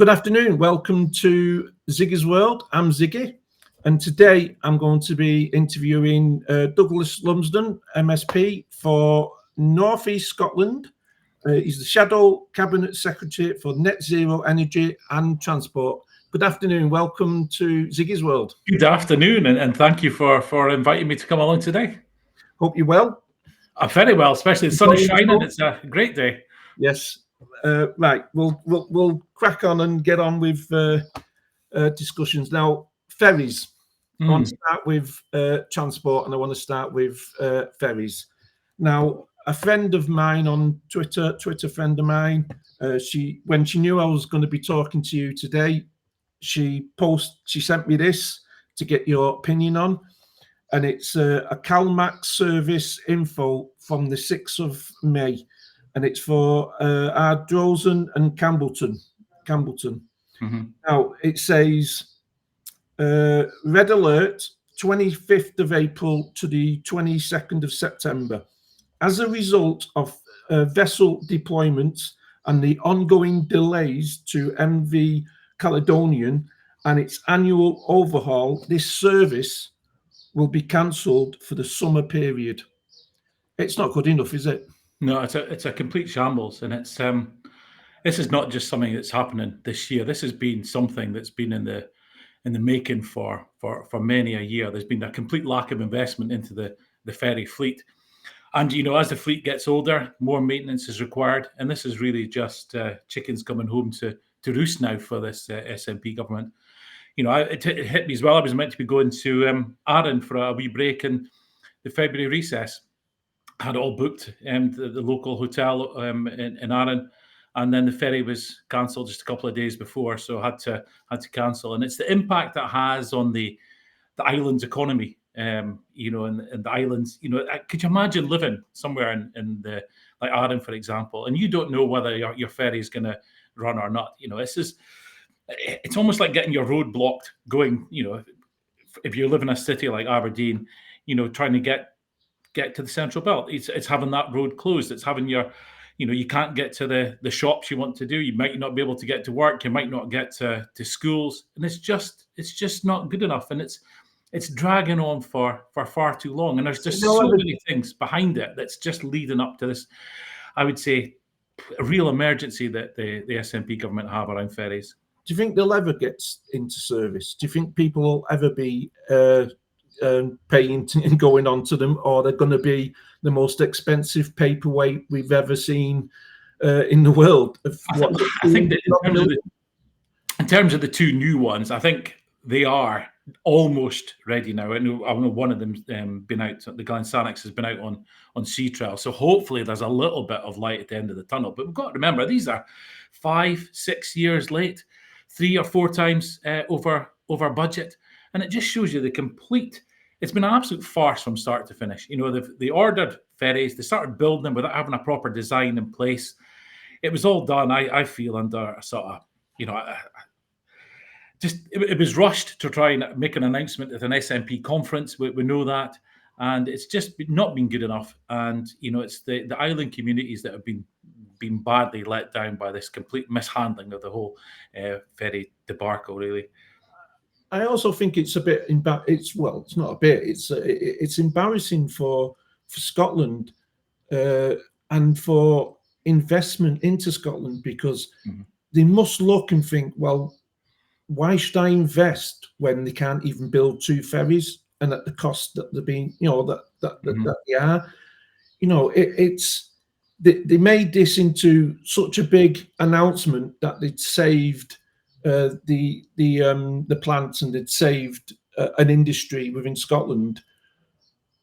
Good afternoon. Welcome to Ziggy'S World. I'm Ziggy, and today I'm going to be interviewing Douglas Lumsden, MSP for North East Scotland. He's the Shadow Cabinet Secretary for Net Zero Energy and Transport. Good afternoon. Welcome to Ziggy'S World. Good afternoon, and thank you for inviting me to come along today. Hope you're well. I'm very well, especially the sun is shining. It's a great day. Yes. Right. We'll crack on and get on with discussions now. Ferries. I want to start with transport, and I want to start with ferries. Now, a friend of mine on Twitter friend of mine, when she knew I was going to be talking to you today, she sent me this to get your opinion on, and it's a CalMax service info from the 6th of May, and it's for Ardrossan and Campbellton. Now, it says, red alert, 25th of April to the 22nd of September. As a result of vessel deployments and the ongoing delays to MV Caledonian and its annual overhaul, this service will be cancelled for the summer period. It's not good enough, is it? No, it's a complete shambles, and it's this is not just something that's happening this year. This has been something that's been in the making for many a year. There's been a complete lack of investment into the ferry fleet, and as the fleet gets older, more maintenance is required, and this is really just chickens coming home to roost now for this SNP government. It hit me as well. I was meant to be going to Arran for a wee break in the February recess. I had it all booked, the local hotel in Arran, and then the ferry was cancelled just a couple of days before, so I had to cancel. And it's the impact that has on the island's economy, and the islands. Could you imagine living somewhere in the like Arran, for example, and you don't know whether your ferry is going to run or not? It's almost like getting your road blocked going. If you live in a city like Aberdeen, trying to get to the central belt, it's having that road closed. It's having you can't get to the shops you want to do. You might not be able to get to work. You might not get to schools, and it's just not good enough. And it's dragging on for far too long. And there's just so many things behind it that's just leading up to this, I would say, a real emergency that the SNP government have around ferries. Do you think they'll ever get into service? Do you think people will ever be paying and going on to them, or they're going to be the most expensive paperweight we've ever seen in the world? I think that in terms of the two new ones, I think they are almost ready now. I know one of them's been out. The Glensanix has been out on sea trial, so hopefully there's a little bit of light at the end of the tunnel. But we've got to remember, these are 5-6 years late, 3 or 4 times over budget, and it just shows you the complete. It's been an absolute farce from start to finish. They ordered ferries, they started building them without having a proper design in place. It was all done, I feel, under a sort of, it was rushed to try and make an announcement at an SNP conference. We know that, and it's just not been good enough. And it's the island communities that have been badly let down by this complete mishandling of the whole ferry debacle, really. I also think it's a bit it's not a bit. It's embarrassing for Scotland and for investment into Scotland, because they must look and think, well, why should I invest when they can't even build 2 ferries and at the cost that they're being, that they are. They made this into such a big announcement that they'd saved the plants, and they'd saved an industry within Scotland.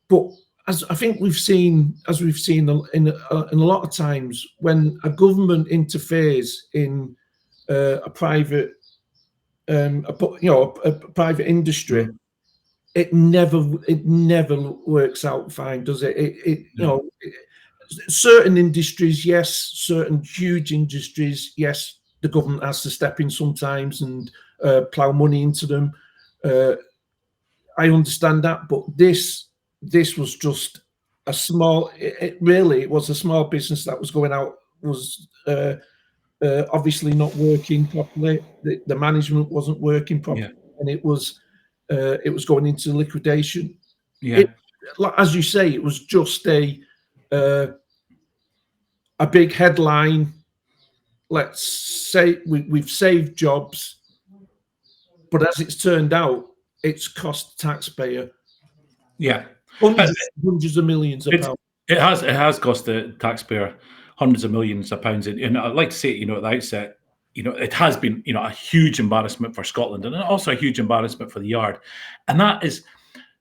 But as I think we've seen in a lot of times, when a government interferes in a private private industry, it never works out fine, does it? Certain industries, yes, certain huge industries, yes, the government has to step in sometimes and plough money into them. I understand that, but this was just a small. It was a small business that was going out, was obviously not working properly. The management wasn't working properly, and it was going into liquidation. Yeah. As you say, it was just a big headline. Let's say we've saved jobs, but as it's turned out, it's cost the taxpayer hundreds of millions of pounds. It has cost the taxpayer hundreds of millions of pounds, and I'd like to say, at the outset, it has been, a huge embarrassment for Scotland, and also a huge embarrassment for the Yard, and that is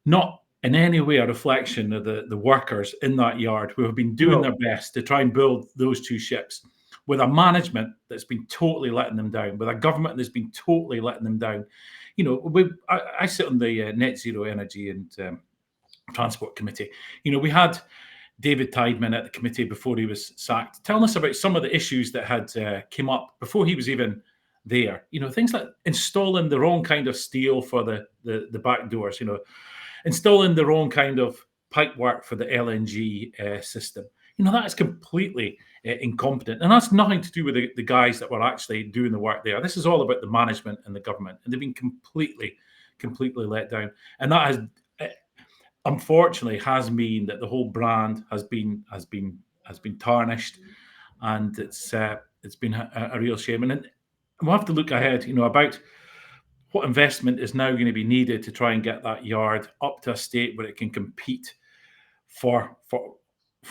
not in any way a reflection of the workers in that yard who have been doing their best to try and build those two ships, with a management that's been totally letting them down, with a government that's been totally letting them down. I sit on the Net Zero Energy and Transport Committee. We had David Tideman at the committee before he was sacked, telling us about some of the issues that had came up before he was even there. Things like installing the wrong kind of steel for the back doors, installing the wrong kind of pipework for the LNG system. That is completely incompetent. And that's nothing to do with the guys that were actually doing the work there. This is all about the management and the government. And they've been completely let down. And that has, unfortunately, has mean that the whole brand has been tarnished. And it's been a real shame. And we'll have to look ahead, about what investment is now going to be needed to try and get that yard up to a state where it can compete for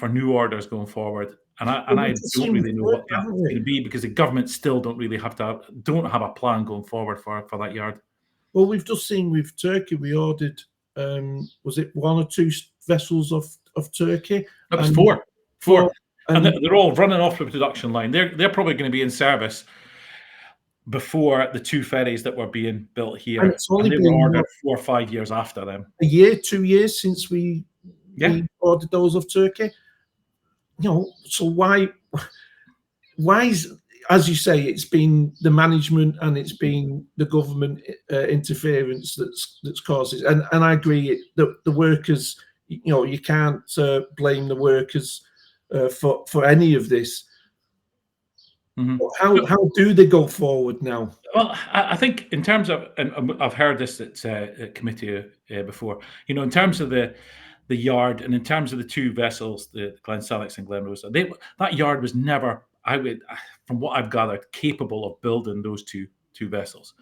new orders going forward. And I don't really know what that's going to be, because the government still don't have a plan going forward for that yard. Well, we've just seen with Turkey, we ordered, was it 1 or 2 vessels of Turkey? That was four. And they're all running off the production line. They're probably going to be in service before the 2 ferries that were being built here. And it's only been ordered 4 or 5 years after them. A year, 2 years since we ordered those of Turkey. So why is, as you say, it's been the management and it's been the government interference that's caused it. And I agree that the workers, you can't blame the workers for any of this. Mm-hmm. How do they go forward now? Well, I think in terms of, and I've heard this at committee before, in terms of the yard and in terms of the 2 vessels, the Glensalix and Glenrosa, that yard was never, from what I've gathered, capable of building those two vessels.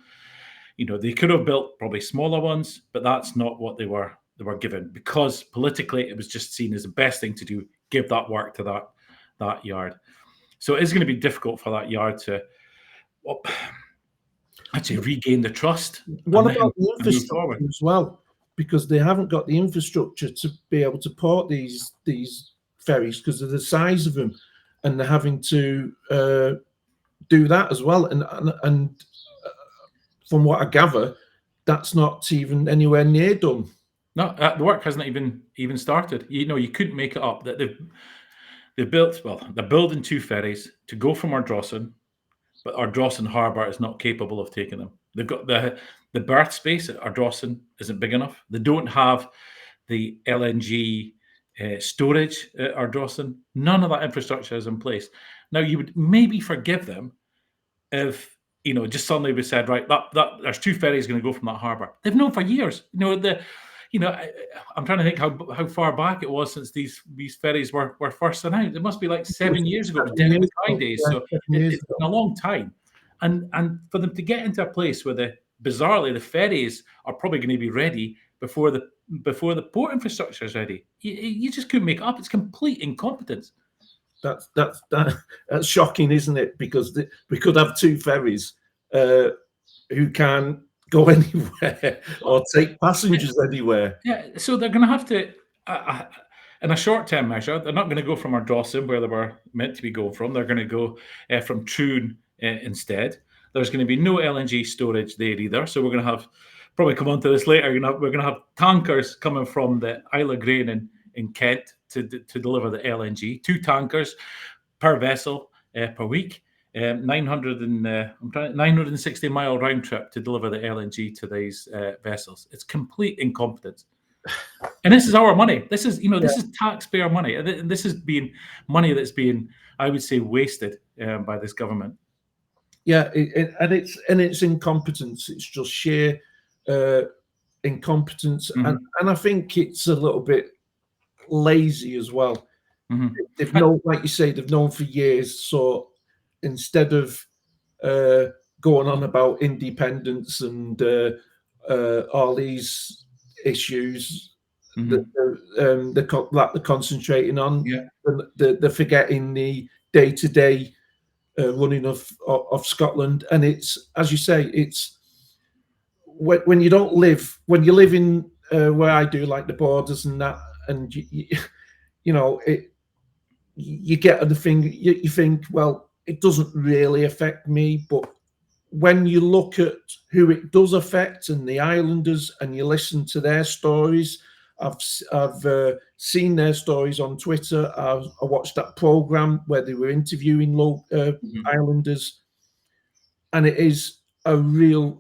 They could have built probably smaller ones, but that's not what they were given, because politically it was just seen as the best thing to do, give that work to that yard. So it is going to be difficult for that yard to actually regain the trust. What about the infrastructure as well? Because they haven't got the infrastructure to be able to port these ferries because of the size of them, and they're having to do that as well. And from what I gather, that's not even anywhere near done. No, the work hasn't even started. You couldn't make it up that they're building 2 ferries to go from Ardrossan, but Ardrossan Harbour is not capable of taking them. They've got the berth space at Ardrossan isn't big enough. They don't have the LNG storage at Ardrossan. None of that infrastructure is in place. Now, you would maybe forgive them if, just suddenly we said, right, that there's 2 ferries going to go from that harbour. They've known for years. I'm trying to think how far back it was since these ferries were first announced. It must be like 7 years ago. It was High days, so it's been a long time. And for them to get into a place where bizarrely the ferries are probably going to be ready before the port infrastructure is ready, you just couldn't make it up. It's complete incompetence. That's shocking, isn't it? Because we could have 2 ferries who can't go anywhere or take passengers anywhere. Yeah, so they're going to have to, in a short-term measure, they're not going to go from Ardrossan, where they were meant to be going from. They're going to go from Troon instead. There's going to be no LNG storage there either. So we're going to have, probably come on to this later, we're going to have tankers coming from the Isle of Grain in Kent to deliver the LNG. 2 tankers per vessel per week. 960-mile round trip to deliver the LNG to these vessels. It's complete incompetence. And this is our money. This is, this is taxpayer money. This is being money that's being, I would say, wasted by this government. Yeah, and it's incompetence. It's just sheer incompetence, and I think it's a little bit lazy as well. They've known, like you say, they've known for years. So instead of going on about independence and all these issues that they're concentrating on, they're forgetting the day-to-day running of Scotland. And it's, as you say, it's when you don't live, when you live in where I do, like the borders and that, and you know, you get the thing, you think, well, it doesn't really affect me. But when you look at who it does affect and the islanders, and you listen to their stories, I've seen their stories on Twitter. I watched that program where they were interviewing islanders, and it is a real.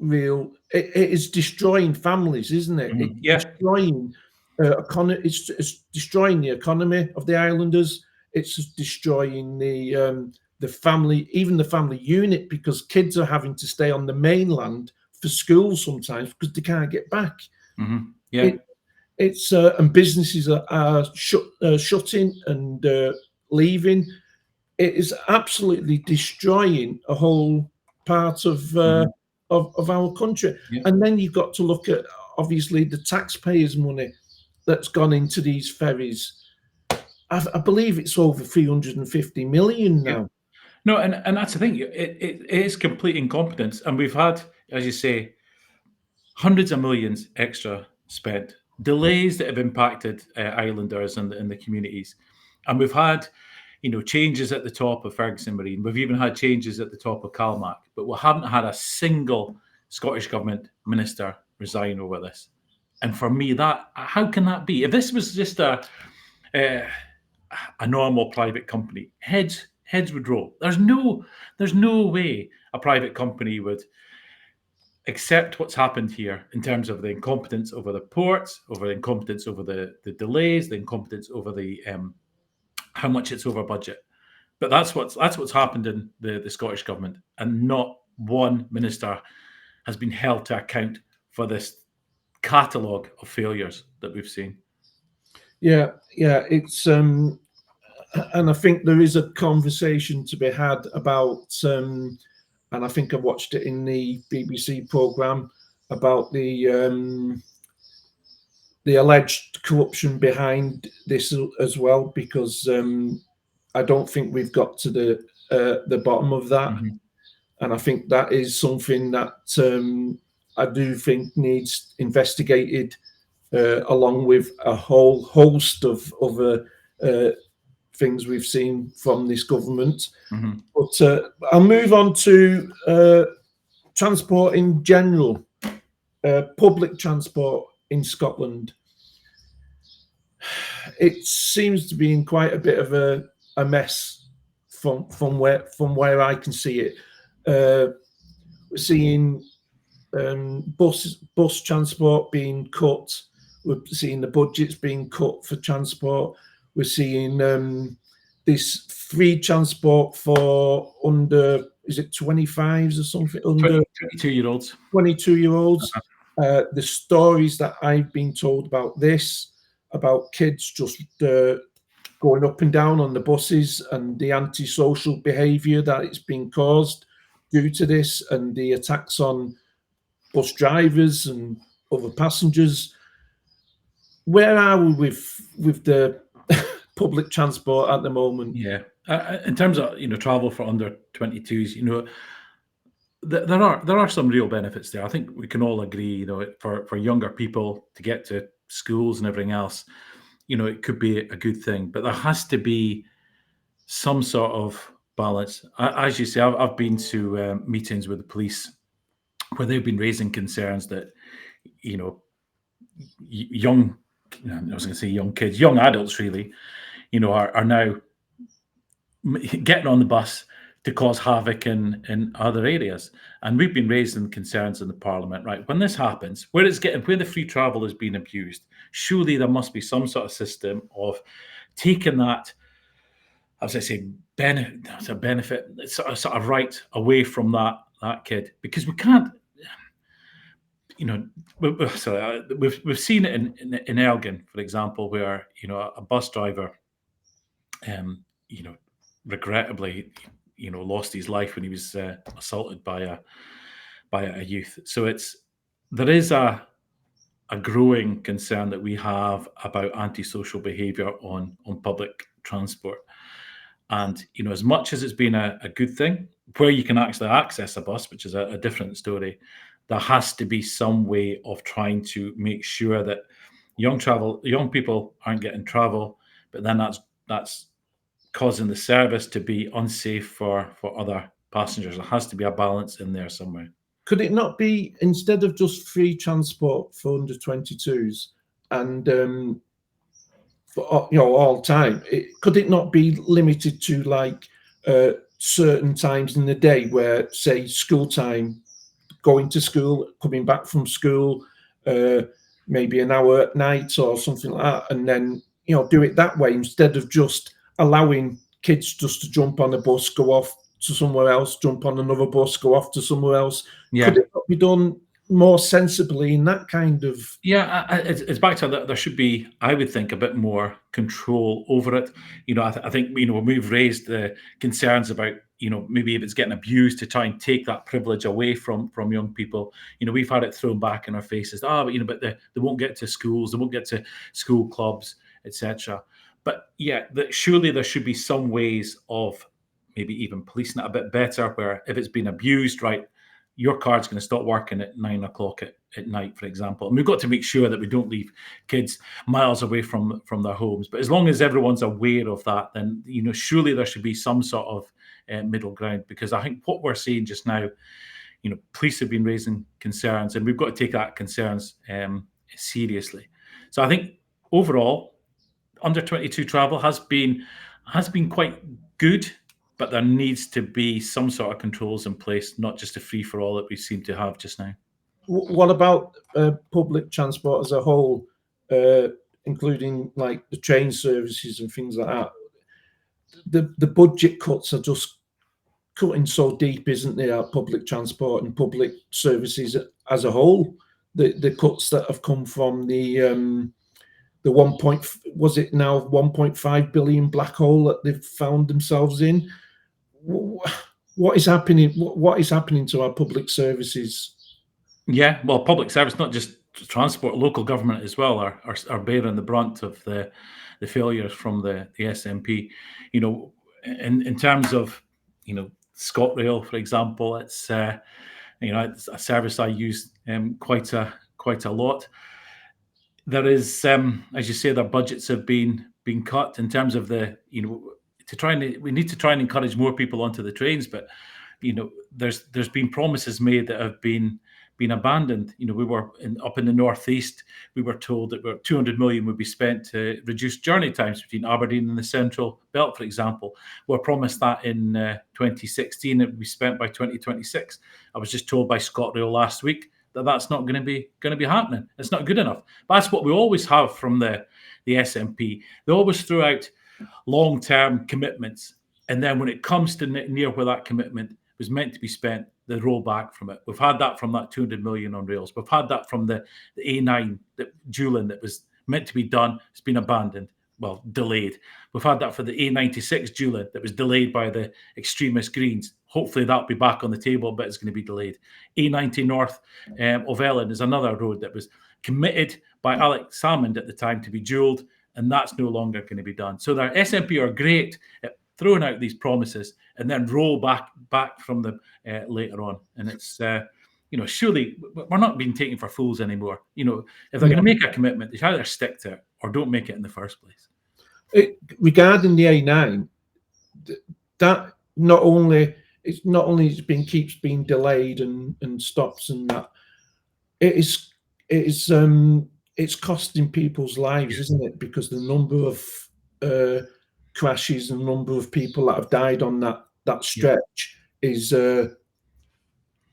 It is destroying families, isn't it? It's destroying it's destroying the economy of the islanders. It's destroying the family, even the family unit, because kids are having to stay on the mainland for school sometimes because they can't get back. It's and businesses are shutting and leaving. It is absolutely destroying a whole part of our country. And then you've got to look at, obviously, the taxpayers' money that's gone into these ferries. I believe it's over 350 million now. No, and that's the thing. It is complete incompetence, and we've had, as you say, hundreds of millions extra spent, delays that have impacted islanders and the communities, and we've had, changes at the top of Ferguson Marine. We've even had changes at the top of Calmac, but we haven't had a single Scottish Government minister resign over this. And for me, how can that be? If this was just a normal private company, heads would roll. There's no way a private company would accept what's happened here in terms of the incompetence over the ports, over the incompetence over the delays, the incompetence over the how much it's over budget. But that's what's happened in the Scottish Government, and not one minister has been held to account for this catalogue of failures that we've seen. Yeah, it's and I think there is a conversation to be had about, and I think I watched it in the BBC programme about the alleged corruption behind this as well, because I don't think we've got to the bottom of that. And I think that is something that I do think needs investigated, along with a whole host of other things we've seen from this government. But I'll move on to transport in general, public transport in Scotland. It seems to be in quite a bit of a mess from where I can see it. We're seeing bus transport being cut. We're seeing the budgets being cut for transport. We're seeing this free transport for under, is it 25s or something? Under 22-year-olds. 22-year-olds. The stories that I've been told about this, about kids just going up and down on the buses, and the antisocial behaviour that it's been caused due to this, and the attacks on bus drivers and other passengers. Where are we with the public transport at the moment? Yeah, in terms of travel for under 22s, there are some real benefits there. I think we can all agree, for younger people to get to schools and everything else, it could be a good thing. But there has to be some sort of balance. As you say, I've been to meetings with the police where they've been raising concerns that young, I was going to say young kids, young adults really, are now getting on the bus to cause havoc in other areas. And we've been raising concerns in the Parliament, right? When this happens, where the free travel is being abused, surely there must be some sort of system of taking that, as I say, benefit, it's sort of right away from that kid, because we can't, we've seen it in Elgin, for example, where a bus driver, regrettably, lost his life when he was assaulted by a youth. So there is a growing concern that we have about antisocial behaviour on public transport. And as much as it's been a good thing, where you can actually access a bus, which is a different story, there has to be some way of trying to make sure that young people aren't getting travel, but then that's causing the service to be unsafe for other passengers. There has to be a balance in there somewhere. Could it not be, instead of just free transport for under 22s and for all time, could it not be limited to like certain times in the day, where, say, school time, going to school, coming back from school, maybe an hour at night or something like that, and then do it that way, instead of just allowing kids just to jump on a bus, go off to somewhere else, jump on another bus, go off to somewhere else? Yeah. Could it not be done more sensibly in that kind of? Yeah, it's back to that. There should be, I would think, a bit more control over it. I think when we've raised the concerns about maybe if it's getting abused, to try and take that privilege away from young people. We've had it thrown back in our faces. But they won't get to schools, they won't get to school clubs, etc. But yeah, surely there should be some ways of maybe even policing it a bit better, where if it's been abused, right, your card's going to stop working at 9 o'clock at night, for example. And we've got to make sure that we don't leave kids miles away from their homes. But as long as everyone's aware of that, then surely there should be some sort of middle ground. Because I think what we're seeing just now, police have been raising concerns, and we've got to take that concerns seriously. So I think overall, under 22 travel has been quite good. But there needs to be some sort of controls in place, not just a free-for-all that we seem to have just now. What about public transport as a whole, including like the train services and things like that? The budget cuts are just cutting so deep, isn't there, at public transport and public services as a whole? The cuts that have come from the 1.5 billion black hole that they've found themselves in. What is happening? What is happening to our public services? Yeah, well, public service, not just transport, local government as well, are bearing the brunt of the failures from the SNP. In terms of ScotRail, for example, it's it's a service I use quite a lot. There is, as you say, their budgets have been cut in terms of we need to try and encourage more people onto the trains, but there's been promises made that have been abandoned. We were up in the northeast. We were told that 200 million would be spent to reduce journey times between Aberdeen and the Central Belt, for example. We were promised that in 2016 it would be spent by 2026. I was just told by ScotRail last week that that's not going to be happening. It's not good enough. But that's what we always have from the SNP. They always throw out long-term commitments, and then when it comes to near where that commitment was meant to be spent, they roll back from it. We've had that from that 200 million on rails. We've had that from the A9 Julian that was meant to be done. It's been abandoned, delayed. We've had that for the A96 Julian that was delayed by the extremist Greens. Hopefully that'll be back on the table, but it's going to be delayed. A90 North of Ellen is another road that was committed by Alex Salmond at the time to be dualled, and that's no longer going to be done. So their SNP are great at throwing out these promises and then roll back from them later on. And it's, surely we're not being taken for fools anymore. If they're going to make a commitment, they should either stick to it or don't make it in the first place. Regarding the A9, that not only keeps being delayed and stops and that, it's costing people's lives, isn't it? Because the number of crashes and the number of people that have died on that stretch is,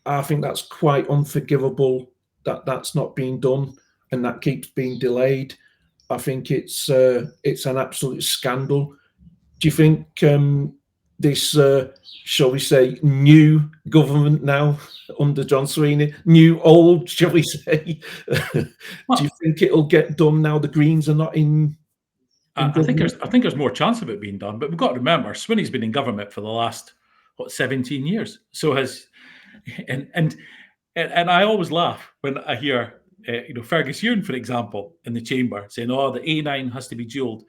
I think that's quite unforgivable that that's not being done and that keeps being delayed. I think it's an absolute scandal. Do you think this, shall we say, new government now under John Sweeney, new old, shall we say? Do you think it'll get done now the Greens are not in I think government? there's more chance of it being done, but we've got to remember Sweeney's been in government for the last 17 years. So has and I always laugh when I hear Fergus Ewing, for example, in the chamber saying, "Oh, the A9 has to be dualled."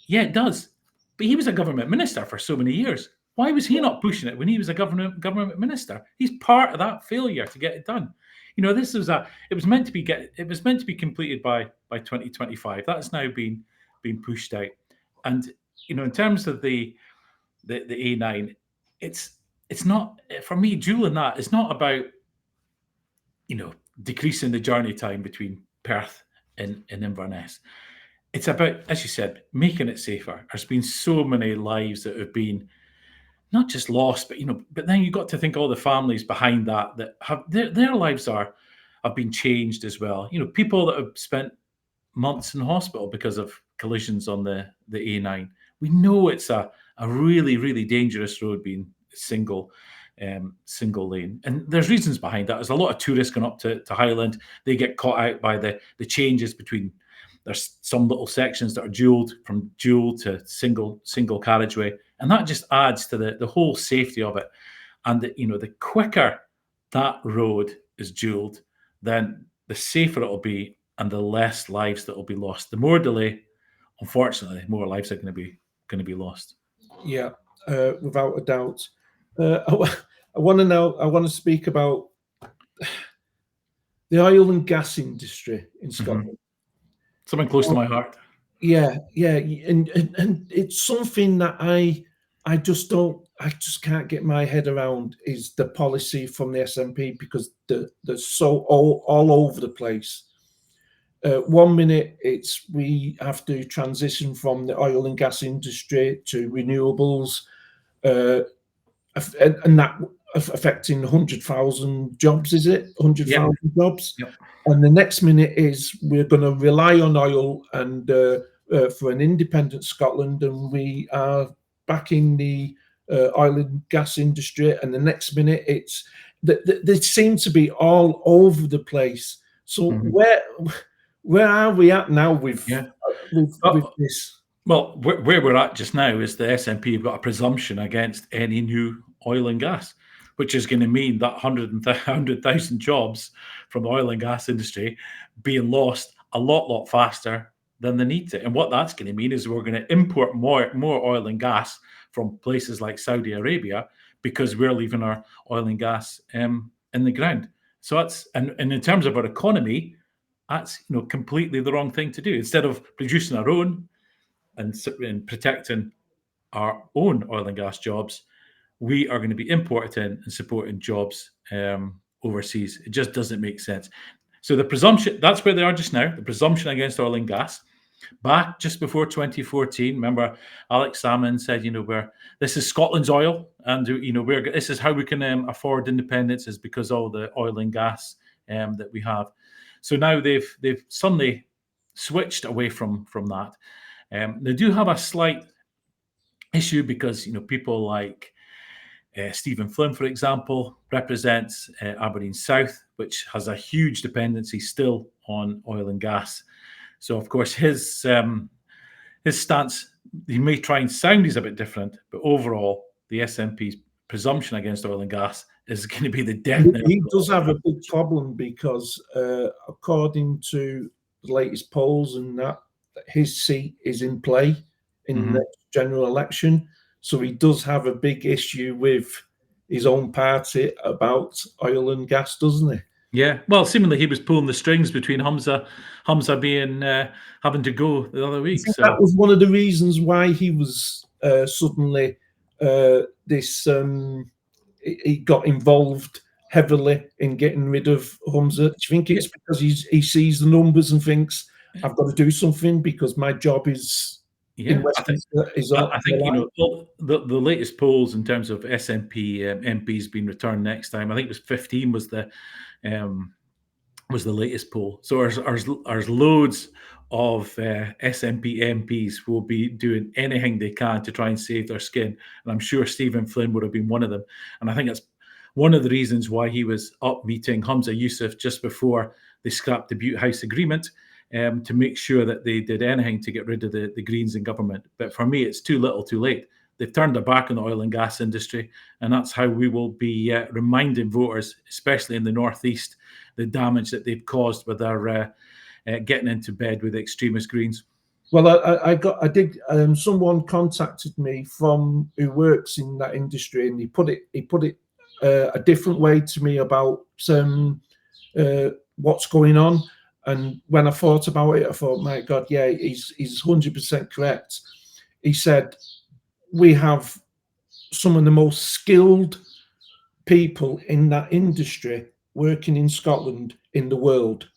Yeah, it does, but he was a government minister for so many years. Why was he not pushing it when he was a government minister? He's part of that failure to get it done. This was it was meant to be completed by 2025. That's now been pushed out. And in terms of the A9, it's not, for me, dualling that is not about decreasing the journey time between Perth and Inverness. It's about, as you said, making it safer. There's been so many lives that have been not just lost, but then you've got to think all the families behind that have their lives have been changed as well. People that have spent months in hospital because of collisions on the A9. We know it's a really, really dangerous road being single lane, and there's reasons behind that. There's a lot of tourists going up to Highland. They get caught out by the changes between. There's some little sections that are dualled, from dual to single carriageway, and that just adds to the whole safety of it. And the quicker that road is dualled, then the safer it'll be, and the less lives that will be lost. The more delay, unfortunately, more lives are going to be lost. Yeah, without a doubt. I want to speak about the oil and gas industry in Scotland. Mm-hmm. Something close to my heart. Yeah, and it's something that I just can't get my head around, is the policy from the SNP, because they're so all over the place. 1 minute it's we have to transition from the oil and gas industry to renewables, and that affecting 100,000 jobs, is it? 100,000 jobs. Yep. And the next minute is we're going to rely on oil and for an independent Scotland, and we are backing the oil and gas industry. And the next minute it's they seem to be all over the place. So where are we at now with this? Well, where we're at just now is the SNP have got a presumption against any new oil and gas, which is going to mean that 100,000 jobs from the oil and gas industry being lost a lot faster than they need to. And what that's going to mean is we're going to import more oil and gas from places like Saudi Arabia, because we're leaving our oil and gas in the ground. So that's, and in terms of our economy, that's completely the wrong thing to do. Instead of producing our own and protecting our own oil and gas jobs, we are going to be importing and supporting jobs overseas. It just doesn't make sense. So the presumption, that's where they are just now, the presumption against oil and gas. Back just before 2014, remember Alex Salmond said, this is Scotland's oil, and this is how we can afford independence, is because of all the oil and gas that we have. So now they've suddenly switched away from that. They do have a slight issue because people like Stephen Flynn, for example, represents Aberdeen South, which has a huge dependency still on oil and gas. So, of course, his stance, he may try and sound is a bit different, but overall, the SNP's presumption against oil and gas is going to be the death knell. He does have a big problem because, according to the latest polls, and that his seat is in play in the general election. So he does have a big issue with his own party about oil and gas, doesn't he? Yeah, well, seemingly he was pulling the strings between Humza being having to go the other week. So that was one of the reasons why he was suddenly he got involved heavily in getting rid of Humza. Do you think it's because he sees the numbers and thinks, I've got to do something because my job is in Westminster? I think the latest polls in terms of SNP MPs being returned next time, I think it was 15 was the was the latest poll. So there's loads of SNP MPs will be doing anything they can to try and save their skin. And I'm sure Stephen Flynn would have been one of them. And I think that's one of the reasons why he was up meeting Hamza Yusuf just before they scrapped the Butte House Agreement, to make sure that they did anything to get rid of the Greens in government. But for me, it's too little too late. They've turned their back on the oil and gas industry, and that's how we will be reminding voters, especially in the Northeast, the damage that they've caused with their getting into bed with extremist Greens. Well, I did. Someone contacted me from who works in that industry, and he put it a different way to me about what's going on. And when I thought about it, I thought, my God, yeah, he's 100% correct. He said, we have some of the most skilled people in that industry working in Scotland in the world.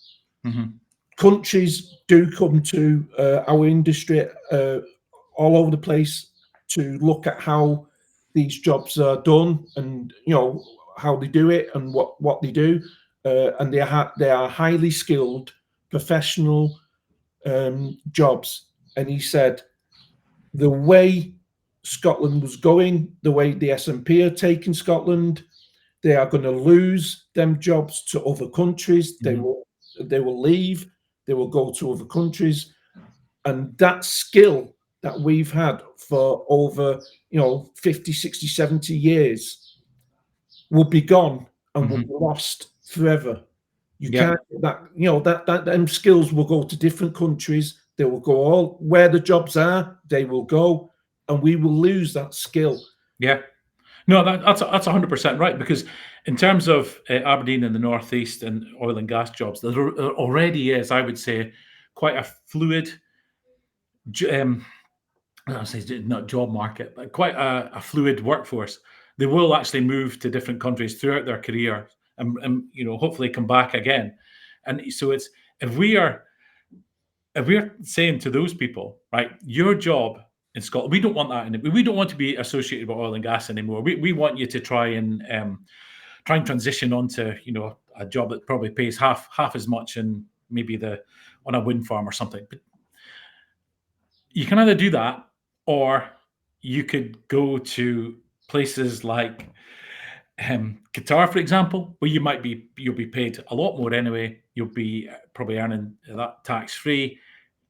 Mm-hmm. Countries do come to our industry all over the place to look at how these jobs are done, and how they do it and what they do, and they are highly skilled, professional jobs. And he said the way Scotland was going, the way the SNP are taking Scotland, they are going to lose them jobs to other countries. Mm-hmm. They will leave. They will go to other countries, and that skill that we've had for over 50, 60, 70 years will be gone and Mm-hmm. will be lost forever. You Yeah. can't that them skills will go to different countries. They will go all where the jobs are. They will go, and we will lose that skill. Yeah. No, that's 100% right, because in terms of Aberdeen in the Northeast and oil and gas jobs, there already is, I would say, quite a fluid, I'll say not job market, but quite a fluid workforce. They will actually move to different countries throughout their career, and hopefully come back again. And so it's if we're saying to those people, right, your job in Scotland, we don't want that. We don't want to be associated with oil and gas anymore. We want you to try and transition onto a job that probably pays half as much, and maybe on a wind farm or something. But you can either do that, or you could go to places like Qatar, for example, where you'll be paid a lot more anyway. You'll be probably earning that tax free.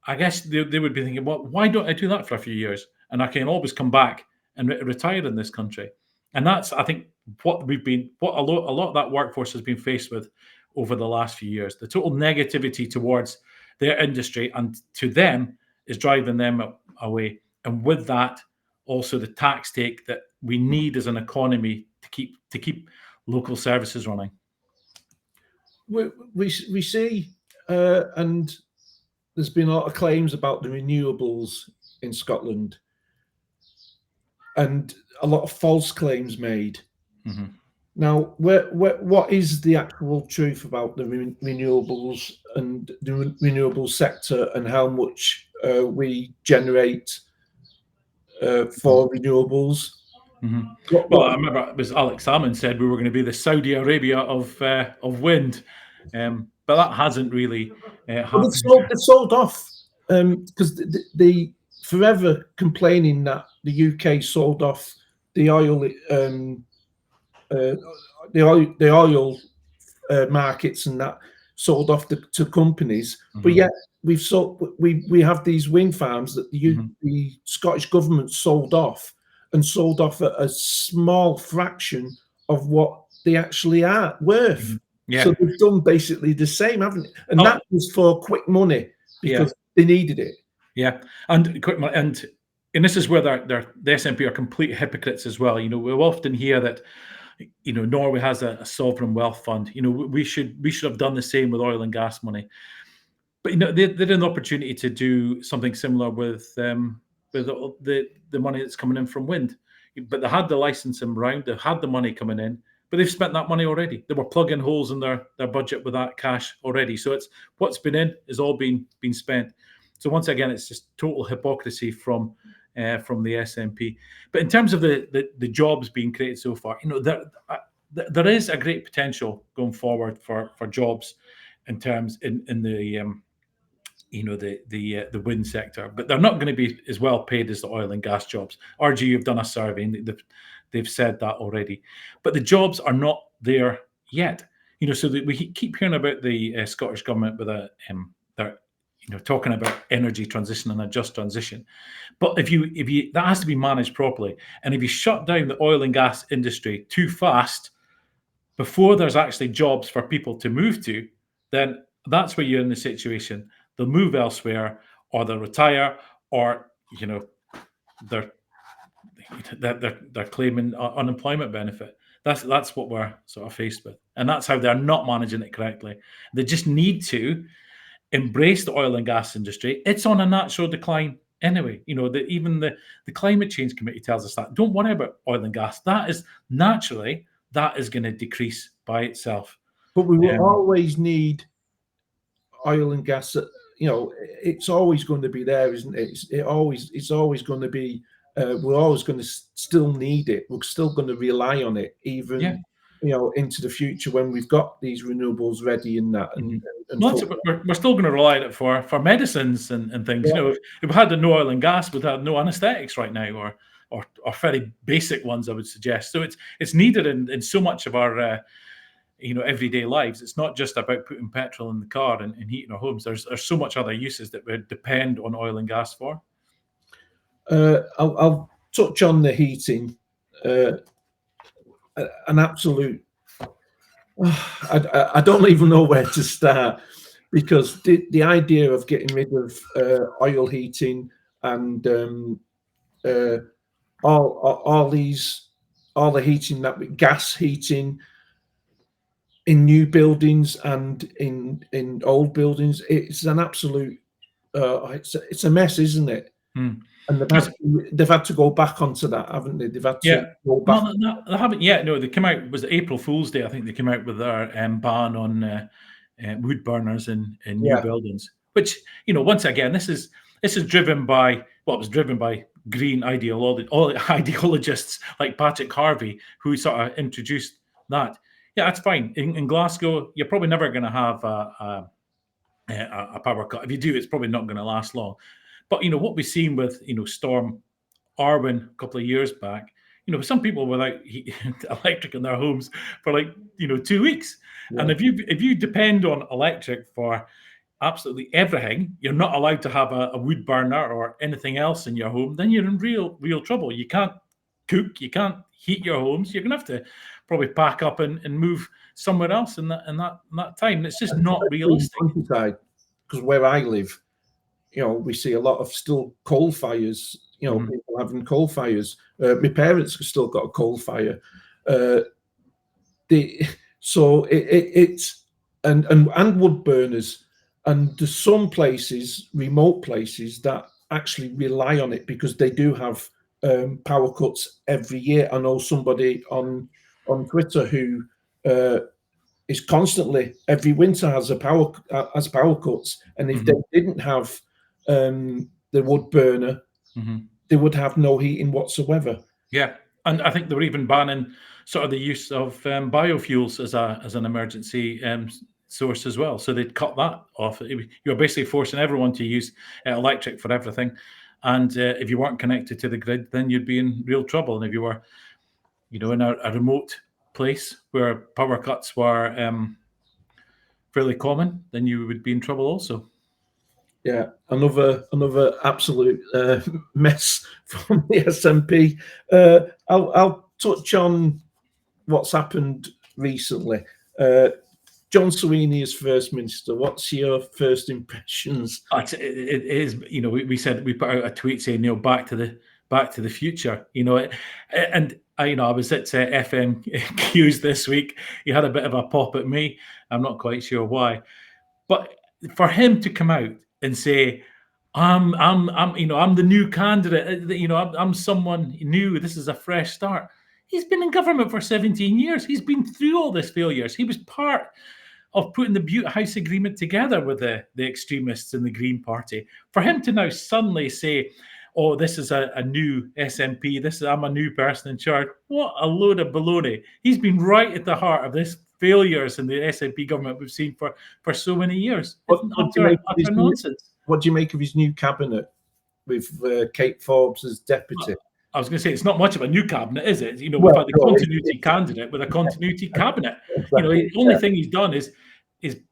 I guess they would be thinking, well, why don't I do that for a few years, and I can always come back and retire in this country? And that's, I think, what a lot of that workforce has been faced with over the last few years. The total negativity towards their industry and to them is driving them away. And with that, also the tax take that we need as an economy to keep local services running. We see, and there's been a lot of claims about the renewables in Scotland, and a lot of false claims made. Mm-hmm. Now, what is the actual truth about the renewables and the renewable sector, and how much we generate for renewables? Mm-hmm. I remember it was Alex Salmon said we were going to be the Saudi Arabia of wind, but that hasn't really happened. They've sold off, because the forever complaining that the UK sold off the oil markets, and that sold off to companies. Mm-hmm. But yet we have these wind farms that the Scottish government sold off at a small fraction of what they actually are worth. Mm-hmm. Yeah. So they've done basically the same, haven't they? And that was for quick money, because they needed it. Yeah, and this is where the SNP are complete hypocrites as well. We often hear that Norway has a sovereign wealth fund. We should have done the same with oil and gas money. But they had an opportunity to do something similar with the money that's coming in from wind. But they had the licensing round, they had the money coming in, but they've spent that money already. They were plugging holes in their budget with that cash already. So it's what's been in is all been spent. So once again, it's just total hypocrisy from the SNP. But in terms of the jobs being created so far, there is a great potential going forward for jobs in terms in the the wind sector, but they're not going to be as well paid as the oil and gas jobs. RG have done a survey and they've said that already, but the jobs are not there yet. So that we keep hearing about the Scottish government with they're talking about energy transition and a just transition, but if you that has to be managed properly, and if you shut down the oil and gas industry too fast before there's actually jobs for people to move to, then that's where you're in the situation. They'll move elsewhere, or they'll retire, or they're claiming unemployment benefit. That's what we're sort of faced with, and that's how they're not managing it correctly. They just need to embrace the oil and gas industry. It's on a natural decline anyway. Even the climate change committee tells us that. Don't worry about oil and gas. That is going to decrease by itself. But we will always need oil and gas. It's always going to be there, isn't it? It's always going to be. We're always going to still need it. We're still going to rely on it, even into the future when we've got these renewables ready and that. We're still going to rely on it for medicines and things. Yeah. If we had no oil and gas, we'd have no anesthetics right now, or very basic ones, I would suggest. So it's needed in so much of our everyday lives. It's not just about putting petrol in the car and heating our homes. There's so much other uses that we depend on oil and gas for. I'll touch on the heating. An absolute. I don't even know where to start, because the idea of getting rid of oil heating and all the heating gas heating in new buildings and in old buildings, it's an absolute it's a mess, isn't it? And they've had to go back onto that, haven't they? They've had to go back. No, they haven't yet. No, they came out. It was April Fool's Day, I think. They came out with their ban on wood burners in new buildings. Which, once again, this is driven by it was driven by green ideologists like Patrick Harvey, who sort of introduced that. Yeah, that's fine. In Glasgow, you're probably never going to have a power cut. If you do, it's probably not going to last long. But what we've seen with Storm Arwen a couple of years back, some people without electric in their homes for 2 weeks. Yeah. And if you depend on electric for absolutely everything, you're not allowed to have a wood burner or anything else in your home, then you're in real trouble. You can't cook, you can't heat your homes. You're gonna have to probably pack up and move somewhere else in that time. It's just not realistic. Because where I live, we see a lot of still coal fires. People having coal fires. My parents have still got a coal fire. It's wood burners, and there's some places, remote places, that actually rely on it because they do have power cuts every year. I know somebody on Twitter who is constantly every winter has power cuts, and if they didn't have the wood burner, they would have no heating whatsoever. Yeah, and I think they were even banning sort of the use of biofuels as an emergency source as well. So they'd cut that off. You're basically forcing everyone to use electric for everything, and if you weren't connected to the grid, then you'd be in real trouble. And if you were, in a remote place where power cuts were fairly common, then you would be in trouble also. Yeah, another absolute mess from the SNP. I'll touch on what's happened recently. John Sweeney as First Minister. What's your first impressions? It is. We put out a tweet saying, back to the future. And I was at FMQs this week. He had a bit of a pop at me. I'm not quite sure why, but for him to come out and say, I'm the new candidate. I'm someone new. This is a fresh start. He's been in government for 17 years. He's been through all this failures. He was part of putting the Butte House Agreement together with the extremists in the Green Party. For him to now suddenly say, "Oh, this is a new SNP. I'm a new person in charge." What a load of baloney! He's been right at the heart of this failures in the SNP government we've seen for so many years. What do you make of Utter nonsense. What do you make of his new cabinet with Kate Forbes as deputy? I was going to say, it's not much of a new cabinet, is it? You know, Well, we've had the continuity candidate with a continuity cabinet. Exactly, You know, the only thing he's done is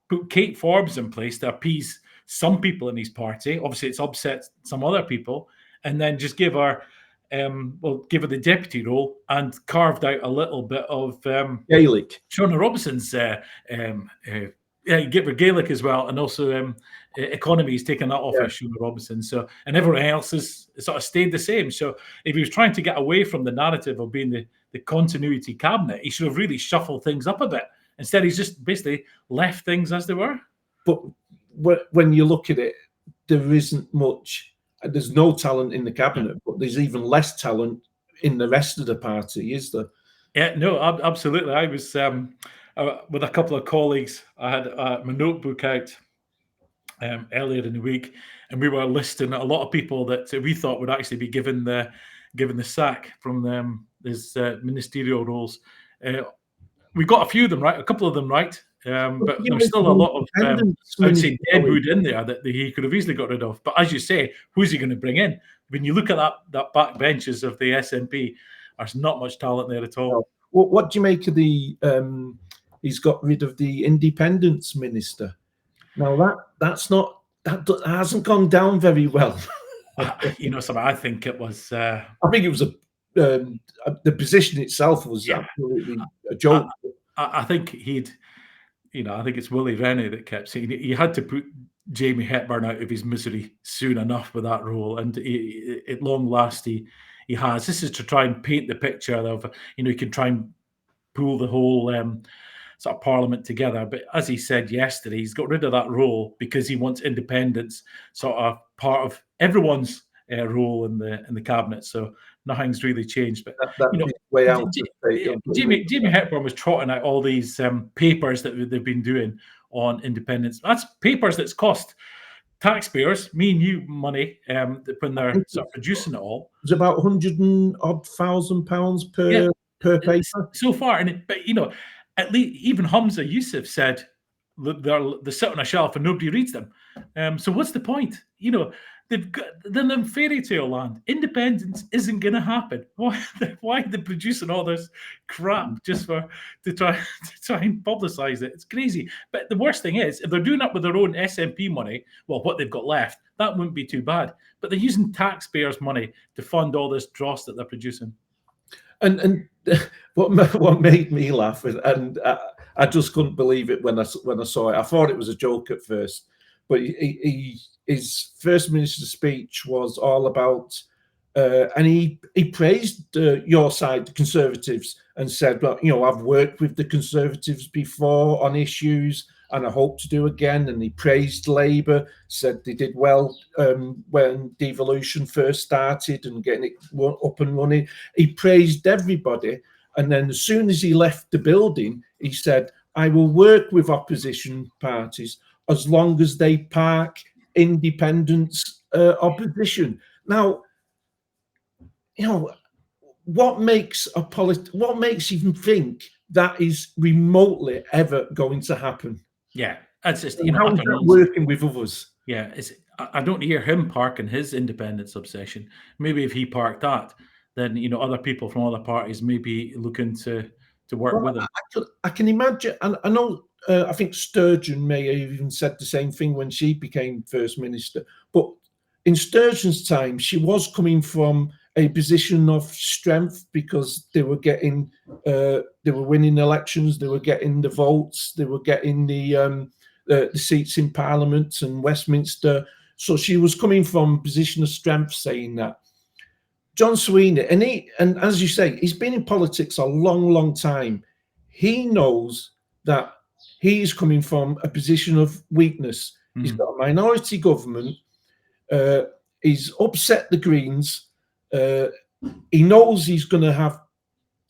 put Kate Forbes in place to appease some people in his party. Obviously, it's upset some other people, and then just give her the deputy role and carved out a little bit of Gaelic. Shona Robinson's give her Gaelic as well, and also economy. He's taken that off of Shona Robinson. So, and everyone else has sort of stayed the same. So, if he was trying to get away from the narrative of being the continuity cabinet, he should have really shuffled things up a bit. Instead, he's just basically left things as they were. But when you look at it, there isn't much. There's no talent in the cabinet, but there's even less talent in the rest of the party, is there? Yeah, no, absolutely. I was with a couple of colleagues. I had my notebook out earlier in the week, and we were listing a lot of people that we thought would actually be given the sack from his ministerial roles. We got a few of them right, a couple of them right, but there's still a lot of I'd say deadwood in there that he could have easily got rid of. But as you say, who's he going to bring in? When you look at that back benches of the SNP, there's not much talent there at all. What do you make of the? He's got rid of the independence minister. Now that hasn't gone down very well. You know, something. I think it was. I think it was the position itself was absolutely a joke. I think I think it's Willie Rennie that kept saying he had to put Jamie Hepburn out of his misery soon enough with that role, and at long last he has. This is to try and paint the picture of, he can try and pull the whole sort of parliament together. But as he said yesterday, he's got rid of that role because he wants independence sort of part of everyone's role in the cabinet. So nothing's really changed. But way out. Jamie Hepburn was trotting out all these papers that they've been doing on independence. That's papers that's cost taxpayers, me and you, money when they're sort of producing it all. It's about £100,000 per paper so far. But at least even Hamza Yusuf said they sit on a shelf and nobody reads them. So what's the point? They're in fairy tale land. Independence isn't going to happen. Why are they producing all this crap just to try and publicise it? It's crazy. But the worst thing is, if they're doing it with their own SNP money, well, what they've got left, that wouldn't be too bad. But they're using taxpayers' money to fund all this dross that they're producing. And what made me laugh, and I just couldn't believe it when I saw it. I thought it was a joke at first, but his first minister's speech was all about, and he praised your side, the Conservatives, and said, well, I've worked with the Conservatives before on issues, and I hope to do again. And he praised Labour, said they did well when devolution first started and getting it up and running. He praised everybody. And then as soon as he left the building, he said, I will work with opposition parties as long as they park independence opposition. Now, what makes you even think that is remotely ever going to happen? Yeah, that's just how is that working with others? Yeah, I don't hear him parking his independence obsession. Maybe if he parked that, then other people from other parties may be looking to work with him. I can imagine, and I know. I think Sturgeon may have even said the same thing when she became First Minister. But in Sturgeon's time, she was coming from a position of strength because they were winning elections, they were getting the votes, they were getting the seats in Parliament and Westminster. So she was coming from a position of strength, saying that. John Sweeney, and as you say, he's been in politics a long, long time. He knows that he's coming from a position of weakness. He's got a minority government. He's upset the Greens. He knows he's going to have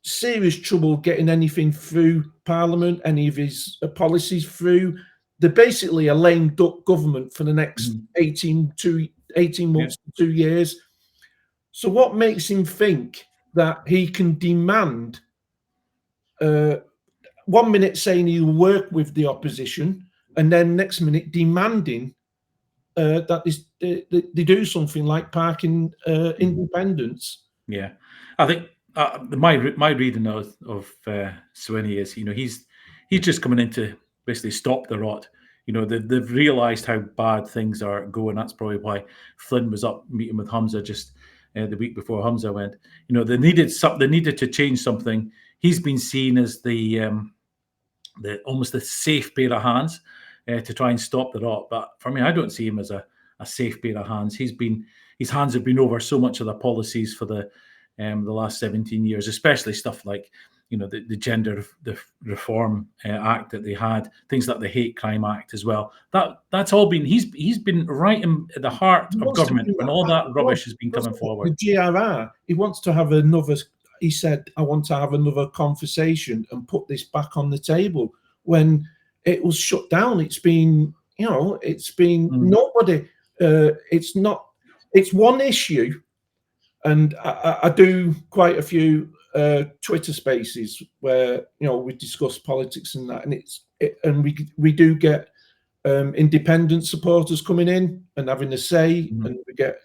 serious trouble getting anything through Parliament, any of his policies through. They're basically a lame duck government for the next 18 months to 2 years. So what makes him think that he can demand one minute saying he'll work with the opposition, and then next minute demanding that they do something like parking independence. Yeah, I think my reading of Swinney is, he's just coming in to basically stop the rot. They've realised how bad things are going. That's probably why Flynn was up meeting with Humza just the week before Humza went. They needed to change something. He's been seen as the almost the safe pair of hands to try and stop the rot. But for me, I don't see him as a safe pair of hands. His hands have been over so much of the policies for the last 17 years, especially stuff like the Gender Reform Act that they had, things like the Hate Crime Act as well. That's all been he's been right at the heart of government when all that rubbish has been coming forward. The GRR, he wants to have another. He said, "I want to have another conversation and put this back on the table." When it was shut down, it's been nobody. It's not. It's one issue, and I do quite a few Twitter spaces where we discuss politics and that, and we do get independent supporters coming in and having a say, and we get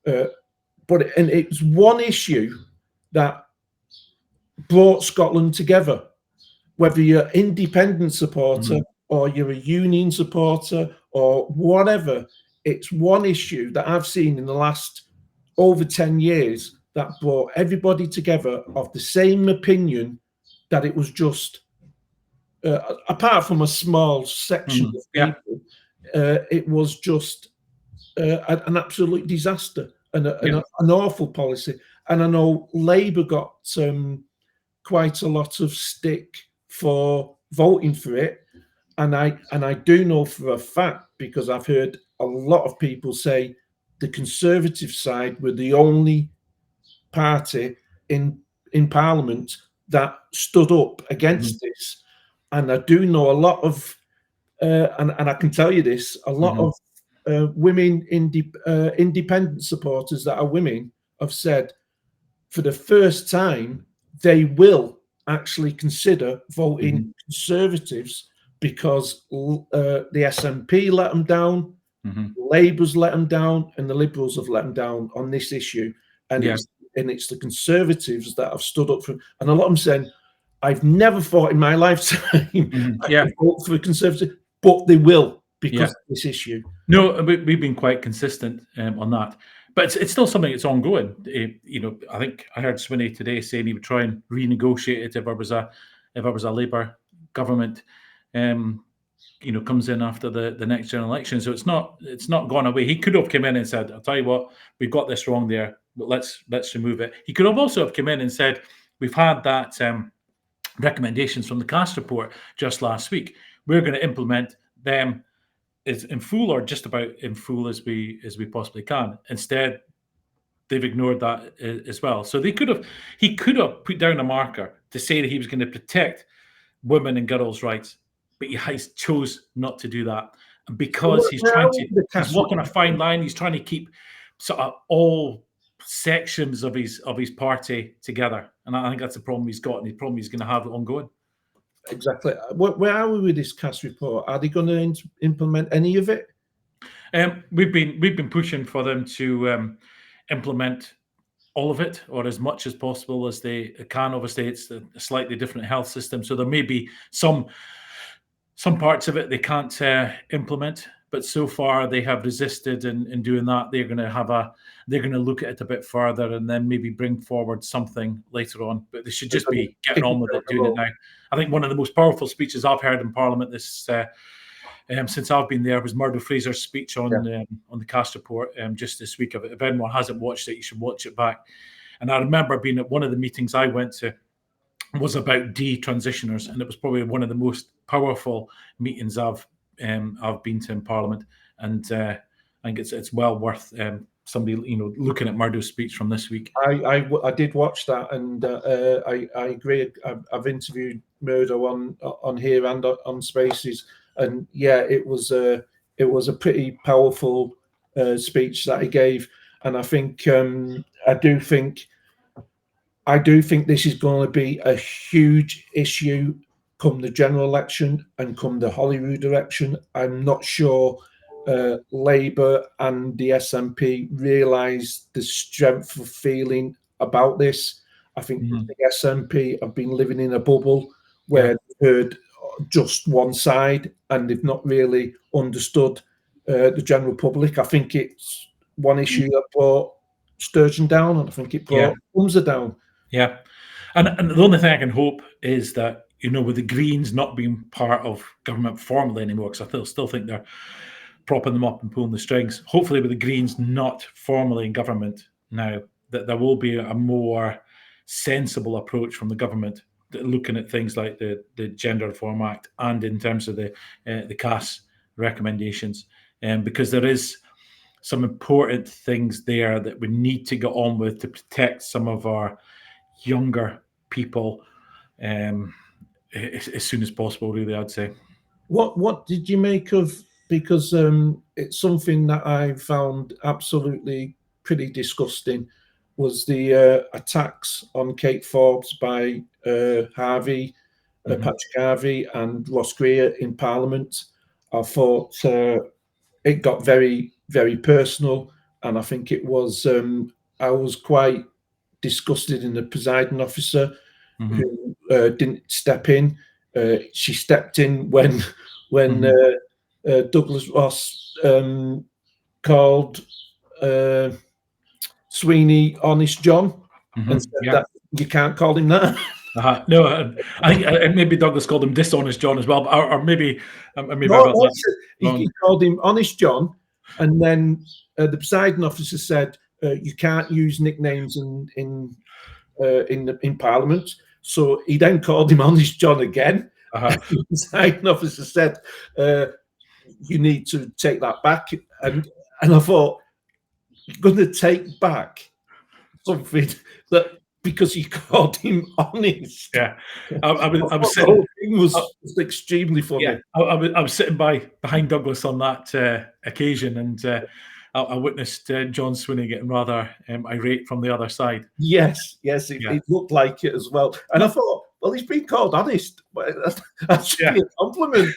but it's one issue that brought Scotland together. Whether you're an independent supporter or you're a union supporter or whatever, it's one issue that I've seen in the last over 10 years that brought everybody together of the same opinion, that it was just, apart from a small section of people, it was just an absolute disaster and an awful policy. And I know Labour got quite a lot of stick for voting for it, and I do know for a fact, because I've heard a lot of people say the Conservative side were the only party in Parliament that stood up against this. And I do know a lot of, and I can tell you this, a lot of women independent supporters that are women have said for the first time they will actually consider voting Conservatives, because the SNP let them down, Labour's let them down, and the Liberals have let them down on this issue. And it's the Conservatives that have stood up for. And a lot of them saying, "I've never thought in my lifetime I could vote for a Conservative," but they will because of this issue. No, we've been quite consistent on that. But it's still something that's ongoing. I think I heard Swinney today saying he would try and renegotiate it if there was a Labour government, comes in after the next general election. So it's not gone away. He could have come in and said, "I'll tell you what, we've got this wrong there, but let's remove it." He could have also come in and said, "We've had that recommendations from the CAST report just last week. We're going to implement them is in full, or just about in full as we possibly can." Instead, they've ignored that as well. So he could have put down a marker to say that he was going to protect women and girls' rights, but he chose not to do that. And because he's walking a fine line, he's trying to keep sort of all sections of his party together. And I think that's the problem he's got, and the problem he's going to have ongoing. Exactly. Where are we with this CAST report? Are they going to implement any of it? We've been pushing for them to implement all of it, or as much as possible as they can. Obviously, it's a slightly different health system, so there may be some parts of it they can't implement. But so far, they have resisted in doing that. They're going to look at it a bit further and then maybe bring forward something later on. But they should just be getting on with it, doing it now. I think one of the most powerful speeches I've heard in Parliament this since I've been there was Murdo Fraser's speech on the CAST report just this week. If anyone hasn't watched it, you should watch it back. And I remember being at one of the meetings I went to was about detransitioners, and it was probably one of the most powerful meetings I've been to in Parliament, and I think it's well worth somebody looking at Murdo's speech from this week. I did watch that, and I agree. I've interviewed Murdo on here and on Spaces, and it was a pretty powerful speech that he gave, and I think I do think this is going to be a huge issue come the general election and come the Holyrood election. I'm not sure Labour and the SNP realise the strength of feeling about this. I think the SNP have been living in a bubble where they've heard just one side and they've not really understood the general public. I think it's one issue that brought Sturgeon down, and I think it brought Lumsden down. Yeah. And the only thing I can hope is that, with the Greens not being part of government formally anymore, because I still think they're propping them up and pulling the strings. Hopefully, with the Greens not formally in government now, that there will be a more sensible approach from the government, looking at things like the Gender Reform Act and in terms of the CAS recommendations, because there is some important things there that we need to get on with to protect some of our younger people as soon as possible, really, I'd say. What did you make of, because it's something that I found absolutely pretty disgusting, was the attacks on Kate Forbes by Harvey, Patrick Harvey and Ross Greer in Parliament. I thought it got very, very personal, and I think it was, I was quite disgusted in the presiding officer who didn't step in. She stepped in when Douglas Ross called Sweeney Honest John and said that you can't call him that. No, I think maybe Douglas called him Dishonest John as well, or maybe he called him Honest John, and then the presiding officer said you can't use nicknames in Parliament. So he then called him Honest John again. The presiding officer said you need to take that back, and I thought, you're going to take back something that because you called him honest. Yeah, I was sitting. The whole thing was extremely funny. Yeah, I was sitting behind Douglas on that occasion, and I witnessed John Swinney getting rather irate from the other side. Yes, it looked like it as well. And I thought, well, he's been called honest. That should be a compliment.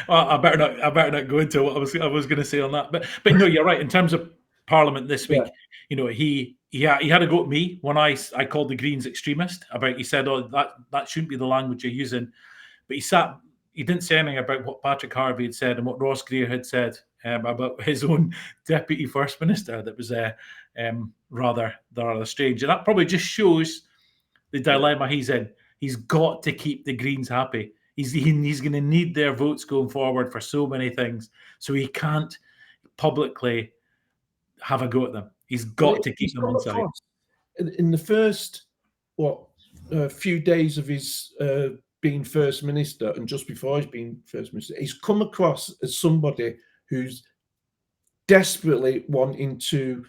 Well, I better not go into what I was going to say on that. But no, you're right. In terms of Parliament this week, he had a go at me when I called the Greens extremist. He said, "Oh, that shouldn't be the language you're using." But he didn't say anything about what Patrick Harvey had said and what Ross Greer had said about his own deputy first minister. That was rather strange, and that probably just shows the dilemma he's in. He's got to keep the Greens happy. He's going to need their votes going forward for so many things, so he can't publicly have a go at them. He's got to keep them on side. In the first few days of his being first minister, and just before he's been first minister, he's come across as somebody who's desperately wanting to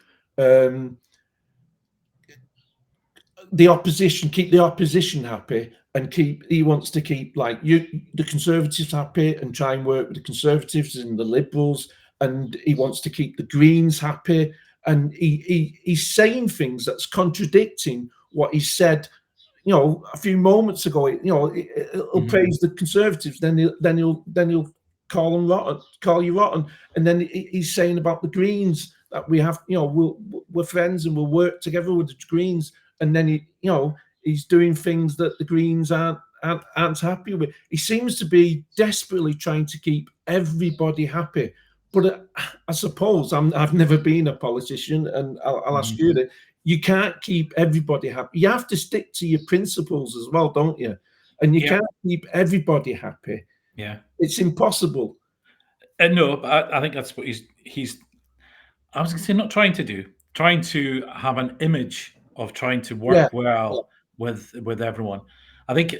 the opposition, keep the opposition happy, and he wants to keep the Conservatives happy and try and work with the Conservatives and the Liberals, and he wants to keep the Greens happy, and he's saying things that's contradicting what he said a few moments ago. He'll praise the Conservatives, then he'll call them rotten, call you rotten, and then he's saying about the Greens that we have, we're friends and we'll work together with the Greens, and then he's doing things that the Greens aren't happy with. He seems to be desperately trying to keep everybody happy. But I suppose I've never been a politician, and I'll ask you that you can't keep everybody happy. You have to stick to your principles as well, don't you? And you can't keep everybody happy. Yeah, it's impossible. No, but I think that's what he's. I was going to say not trying to do, trying to have an image of trying to work well with everyone. I think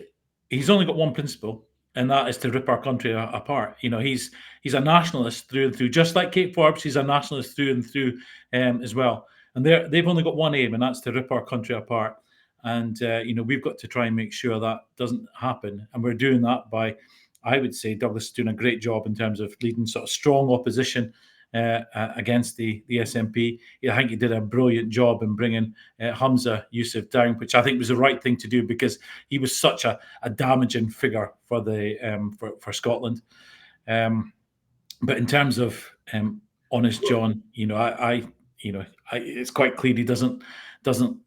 he's only got one principle, and that is to rip our country apart. He's a nationalist through and through, just like Kate Forbes. He's a nationalist through and through as well. And they've only got one aim, and that's to rip our country apart. And we've got to try and make sure that doesn't happen. And we're doing that by, I would say, Douglas is doing a great job in terms of leading sort of strong opposition against the SNP. I think he did a brilliant job in bringing Hamza Yusuf down, which I think was the right thing to do because he was such a damaging figure for the for Scotland. But in terms of Honest John, it's quite clear he doesn't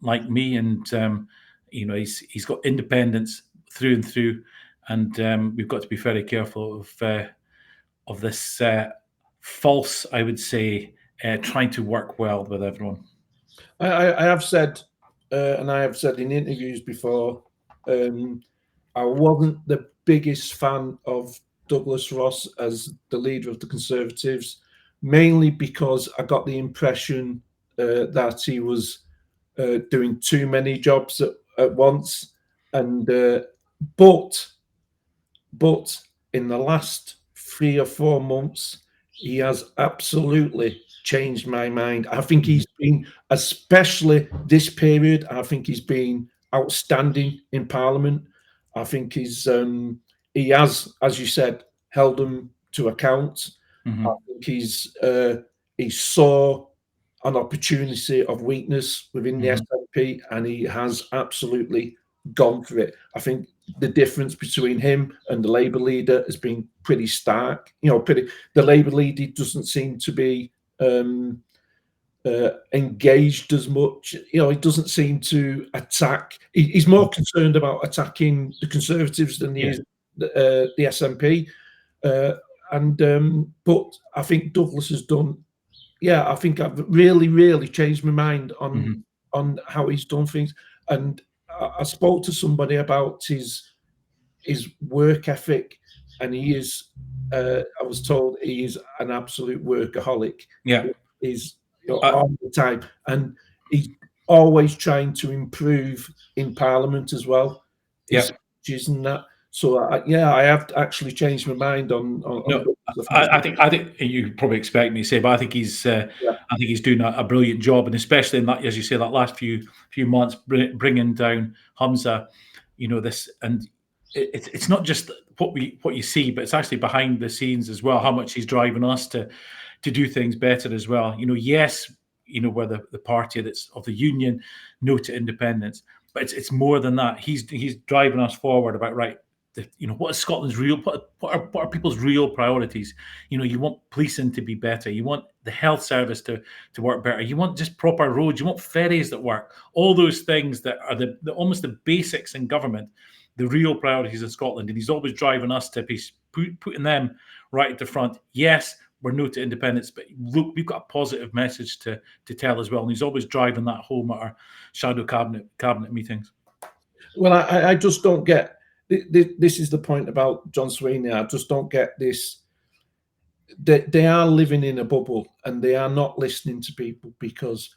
like me, and he's got independence through and through, and we've got to be very careful of this false, I would say, trying to work well with everyone. I have said, and I have said in interviews before, I wasn't the biggest fan of Douglas Ross as the leader of the Conservatives, mainly because I got the impression that he was doing too many jobs at once, and but in the last 3 or 4 months, he has absolutely changed my mind. I think he's been, especially this period, I think he's been outstanding in Parliament. I think he has, as you said, held them to account. Mm-hmm. I think he saw an opportunity of weakness within the SNP, and he has absolutely gone for it. I think the difference between him and the Labour leader has been pretty stark. The Labour leader doesn't seem to be engaged as much. He doesn't seem to attack. He's more concerned about attacking the Conservatives than he is the SNP. But I think Douglas has done. Yeah, I think I've really changed my mind on how he's done things. And I spoke to somebody about his work ethic, and he is. I was told he is an absolute workaholic. Yeah, he's all the time, and he's always trying to improve in Parliament as well. Yeah, isn't that? So I have actually changed my mind on no, I think you probably expect me to say, but I think he's doing a brilliant job, and especially in that, as you say, that last few months, bringing down Hamza. This, and it's not just what you see, but it's actually behind the scenes as well. How much he's driving us to do things better as well. Yes, we're the party that's of the union, no to independence, but it's more than that. He's driving us forward about right. What is Scotland's real? What are people's real priorities? You want policing to be better. You want the health service to work better. You want just proper roads. You want ferries that work. All those things that are the almost the basics in government, the real priorities in Scotland. And he's always driving us to be putting them right at the front. Yes, we're no to independence, but look, we've got a positive message to tell as well. And he's always driving that home at our shadow cabinet meetings. Well, I just don't get. This is the point about John Sweeney. I just don't get this. They are living in a bubble, and they are not listening to people because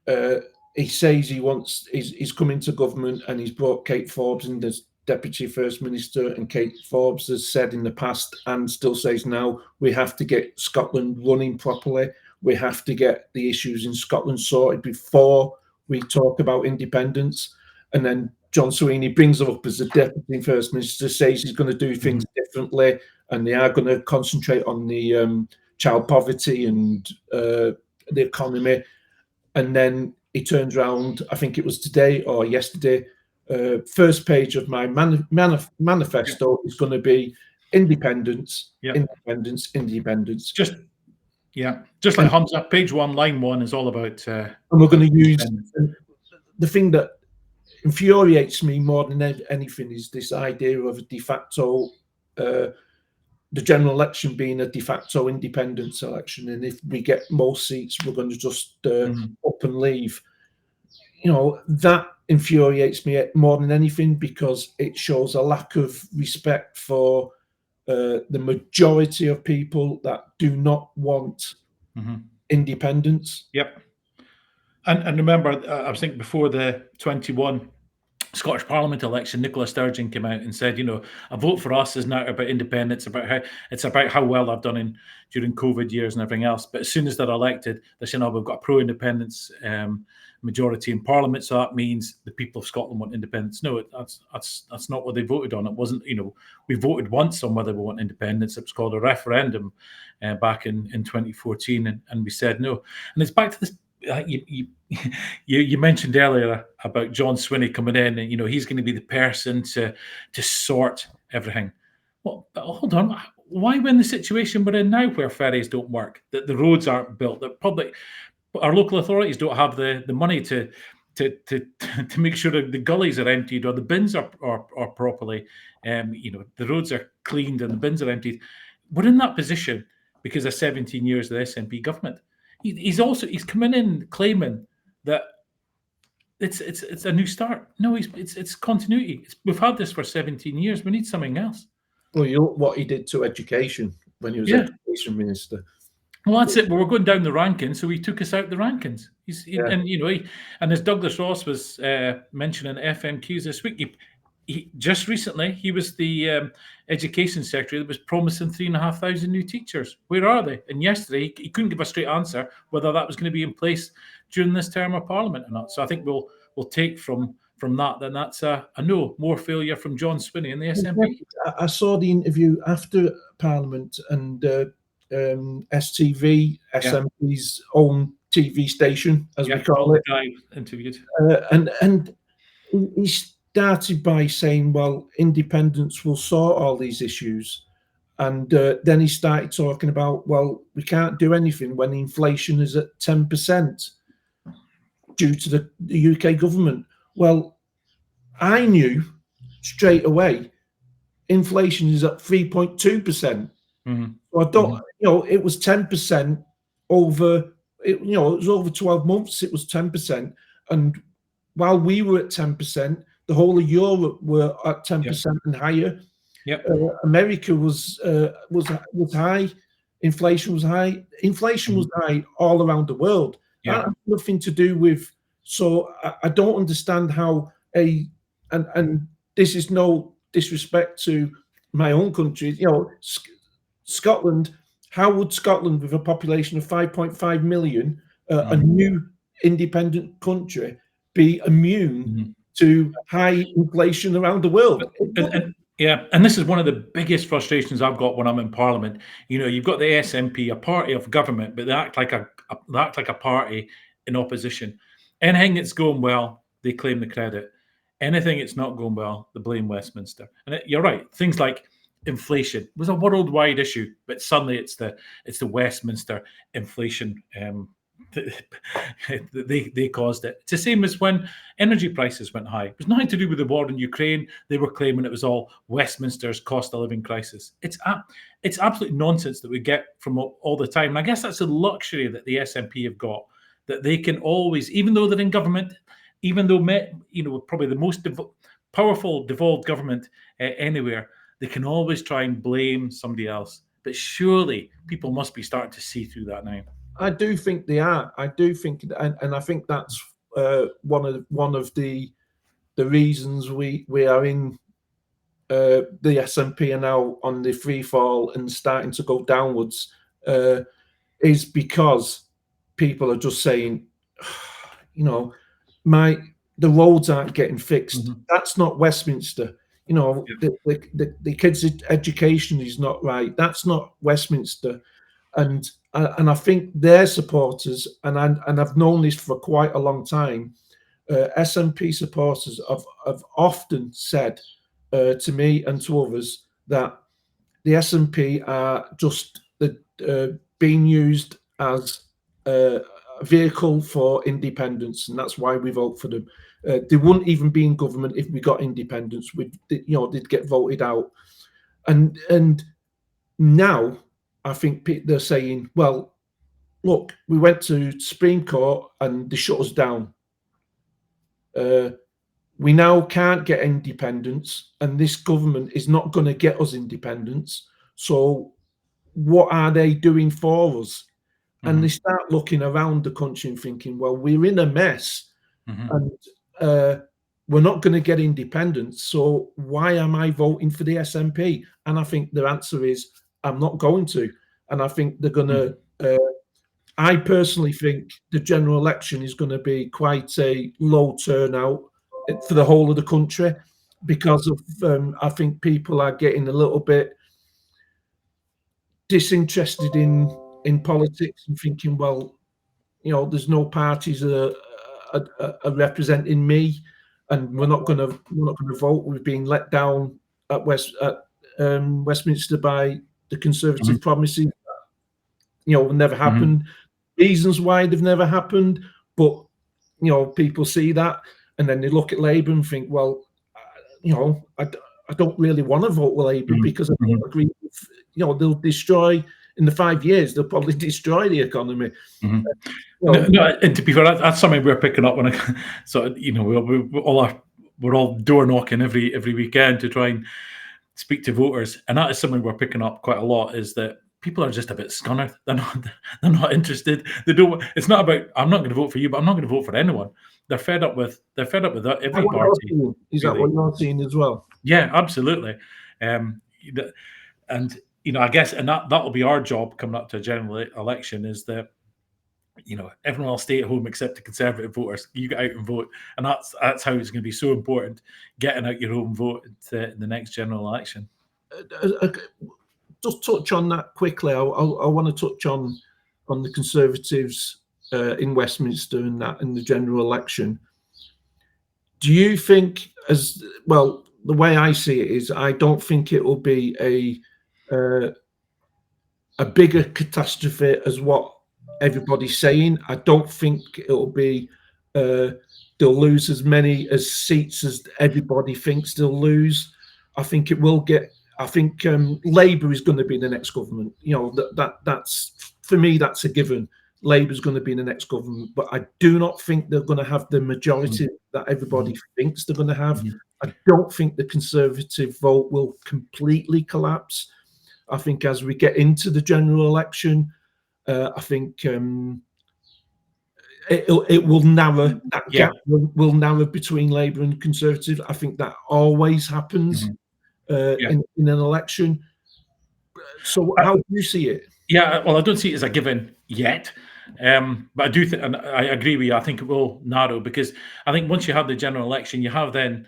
he says he's come into government, and he's brought Kate Forbes in as Deputy First Minister, and Kate Forbes has said in the past and still says now, we have to get Scotland running properly. We have to get the issues in Scotland sorted before we talk about independence. And then John Sweeney brings her up as the Deputy First Minister, says he's going to do things differently, and they are going to concentrate on the child poverty and the economy. And then he turns around, I think it was today or yesterday, first page of my manifesto is going to be independence, independence. Just like Hamza, page 1, line 1 is all about. And we're going to use the thing that infuriates me more than anything is this idea of a de facto, the general election being a de facto independence election, and if we get most seats, we're going to just up and leave. That infuriates me more than anything because it shows a lack of respect for the majority of people that do not want independence. Yep. And remember, I was thinking before the 21 Scottish Parliament election, Nicola Sturgeon came out and said, a vote for us is not about independence, it's about how well I've done during COVID years and everything else. But as soon as they're elected, they're saying, we've got a pro-independence majority in Parliament, so that means the people of Scotland want independence. No, that's not what they voted on. It wasn't, we voted once on whether we want independence. It was called a referendum back in 2014, and we said no. And it's back to this. You mentioned earlier about John Swinney coming in, and he's going to be the person to sort everything. Well, hold on. Why, when the situation we're in now, where ferries don't work, that the roads aren't built, that our local authorities don't have the money to make sure that the gullies are emptied or the bins are properly, the roads are cleaned and the bins are emptied. We're in that position because of 17 years of the SNP government. He's coming in claiming that it's a new start. No, it's continuity. We've had this for 17 years. We need something else. Well, what he did to education when he was education minister. Well, that's it. We're going down the rankings, so he took us out the rankings. And as Douglas Ross was mentioning FMQs this week, he just recently he was the education secretary that was promising 3,500 new teachers. Where are they? And yesterday he couldn't give a straight answer whether that was going to be in place during this term of Parliament or not. So I think we'll take from that, then that's a no, more failure from John Swinney and the SNP. I saw the interview after Parliament and STV, SNP's own TV station, as we call it. Interviewed. And he started by saying, well, independence will sort all these issues. And then he started talking about, well, we can't do anything when inflation is at 10% due to the UK government. Well, I knew straight away inflation is at 3.2%. Mm-hmm. So I don't, it was 10% over, it was over 12 months, it was 10%. And while we were at 10%, the whole of Europe were at 10% and higher. Yep. America was high. Inflation was high. Inflation was high all around the world. Yeah. That had nothing to do with. So I don't understand how and this is no disrespect to my own country. Scotland. How would Scotland, with a population of 5.5 million, a new independent country, be immune to high inflation around the world? And this is one of the biggest frustrations I've got when I'm in Parliament. You've got the SNP, a party of government, but they act like a party in opposition. Anything that's going well, they claim the credit. Anything that's not going well, they blame Westminster. And you're right, things like inflation was a worldwide issue, but suddenly it's the Westminster inflation. They caused it. It's the same as when energy prices went high. It was nothing to do with the war in Ukraine. They were claiming it was all Westminster's cost of living crisis. It's absolute nonsense that we get from all the time. And I guess that's a luxury that the SNP have got, that they can always, even though they're in government, even though probably the most powerful devolved government anywhere, they can always try and blame somebody else. But surely people must be starting to see through that now. I do think they are. I do think, and I think that's one of the reasons we are in the SNP are now on the free fall and starting to go downwards, is because people are just saying, the roads aren't getting fixed. Mm-hmm. That's not Westminster. The kids' education is not right. That's not Westminster. And I think their supporters, and I've known this for quite a long time, SNP supporters have often said to me and to others that the SNP are just being used as a vehicle for independence, and that's why we vote for them. They wouldn't even be in government if we got independence. They'd get voted out, and now I think they're saying, well, look, we went to Supreme Court and they shut us down. We now can't get independence, and this government is not going to get us independence. So what are they doing for us? Mm-hmm. And they start looking around the country and thinking, well, we're in a mess. Mm-hmm. And we're not going to get independence. So why am I voting for the SNP? And I think the answer is I'm not going to. And I think they're going to. I personally think the general election is going to be quite a low turnout for the whole of the country because of I think people are getting a little bit disinterested in politics and thinking, well, there's no parties are representing me, and we're not going to vote. We've been let down at Westminster by the Conservative promises. Never happened. Reasons why they've never happened, but people see that, and then they look at Labour and think, well, I don't really want to vote with Labour because I don't agree with, they'll destroy in the 5 years. They'll probably destroy the economy. No, and to be fair, that's something we're picking up on. So we're all door knocking every weekend to try and speak to voters, and that is something we're picking up quite a lot. Is that people are just a bit scunnered. They're not interested. They don't. It's not about I'm not going to vote for you, but I'm not going to vote for anyone. They're fed up with every party. Is that what you're seeing as well? Yeah, absolutely. And I guess, and that will be our job coming up to a general election, is that everyone will stay at home except the Conservative voters. You get out and vote, and that's how it's going to be so important, getting out your home vote in the next general election. Just touch on that quickly. I want to touch on the Conservatives in Westminster and that in the general election. Do you think, as well, the way I see it is, I don't think it will be a bigger catastrophe as what everybody's saying. I don't think it'll be they'll lose as many as seats as everybody thinks they'll lose. I think it will get. I think Labour is going to be the next government. That's for me. That's a given. Labour's going to be in the next government, but I do not think they're going to have the majority that everybody thinks they're going to have. I don't think the Conservative vote will completely collapse. I think as we get into the general election, I think it will narrow. That gap will narrow between Labour and Conservative. I think that always happens in an election. So how do you see it? Yeah, well, I don't see it as a given yet. But I do think, and I agree with you, I think it will narrow, because I think once you have the general election, you have then,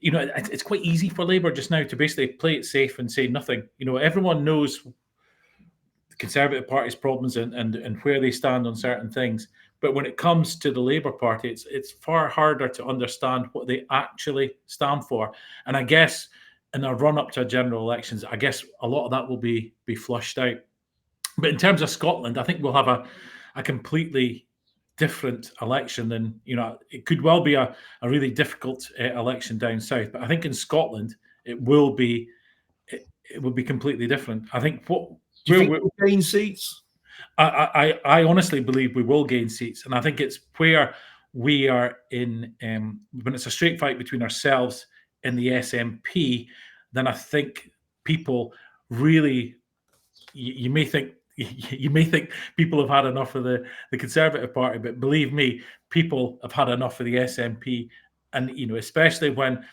it's quite easy for Labour just now to basically play it safe and say nothing. Everyone knows the Conservative Party's problems and where they stand on certain things. But when it comes to the Labour Party, it's far harder to understand what they actually stand for. And I guess in a run-up to general elections, I guess a lot of that will be flushed out. But in terms of Scotland, I think we'll have a completely different election than, it could well be a really difficult election down south. But I think in Scotland, it will be completely different. I think we'll gain seats. I honestly believe we will gain seats. And I think it's where we are in, when it's a straight fight between ourselves and the SNP, then I think people really, you may think people have had enough of the Conservative Party, but believe me, people have had enough of the SNP. And especially when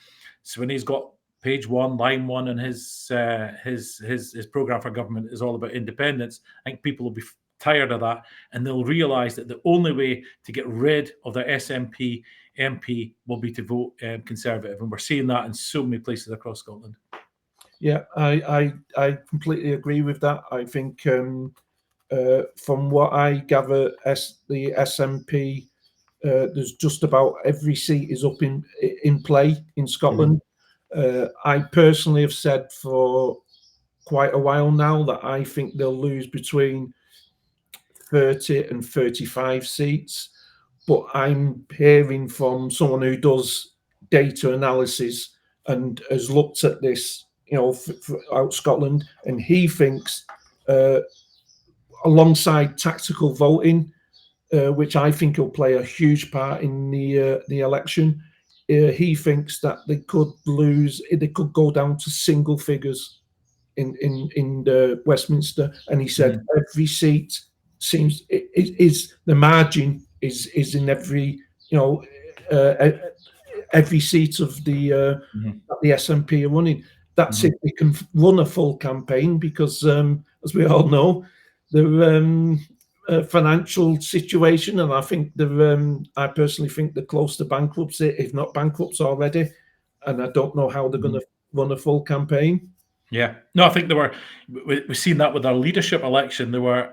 he's got page 1, line 1, and his programme for government is all about independence, I think people will be tired of that, and they'll realise that the only way to get rid of their SNP MP will be to vote Conservative, and we're seeing that in so many places across Scotland. Yeah, I completely agree with that. I think from what I gather, the SNP, there's just about every seat is up in play in Scotland. I personally have said for quite a while now that I think they'll lose between 30 and 35 seats. But I'm hearing from someone who does data analysis and has looked at this, out Scotland, and he thinks alongside tactical voting, which I think will play a huge part in the election, he thinks that they could go down to single figures in the Westminster, and he said every seat is the margin is in every every seat of the that the SNP are running. That's if they can run a full campaign, because as we all know, the financial situation, and I think I personally think they're close to bankruptcy, if not bankrupts already, and I don't know how they're going to run a full campaign. Yeah, no, I think we've seen that with our leadership election. They were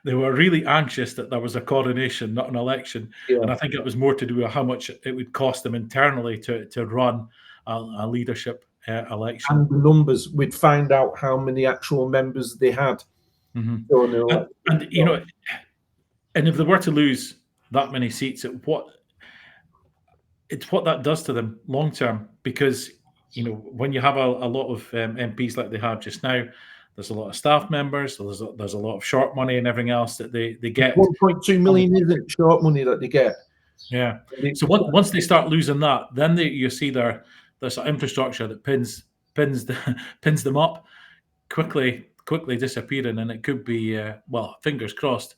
really anxious that there was a coronation, not an election. Yeah. And I think it was more to do with how much it would cost them internally to run a leadership election. And the numbers, we'd find out how many actual members they had. And you know, and if they were to lose that many seats, it's what that does to them long term, because you know, when you have a lot of MPs like they have just now, there's a lot of staff members, so there's a lot of short money and everything else that they get. 1.2 million isn't short money that they get. Yeah. So once they start losing that, then you see their sort of infrastructure that pins them up, quickly disappearing, and it could be well, fingers crossed,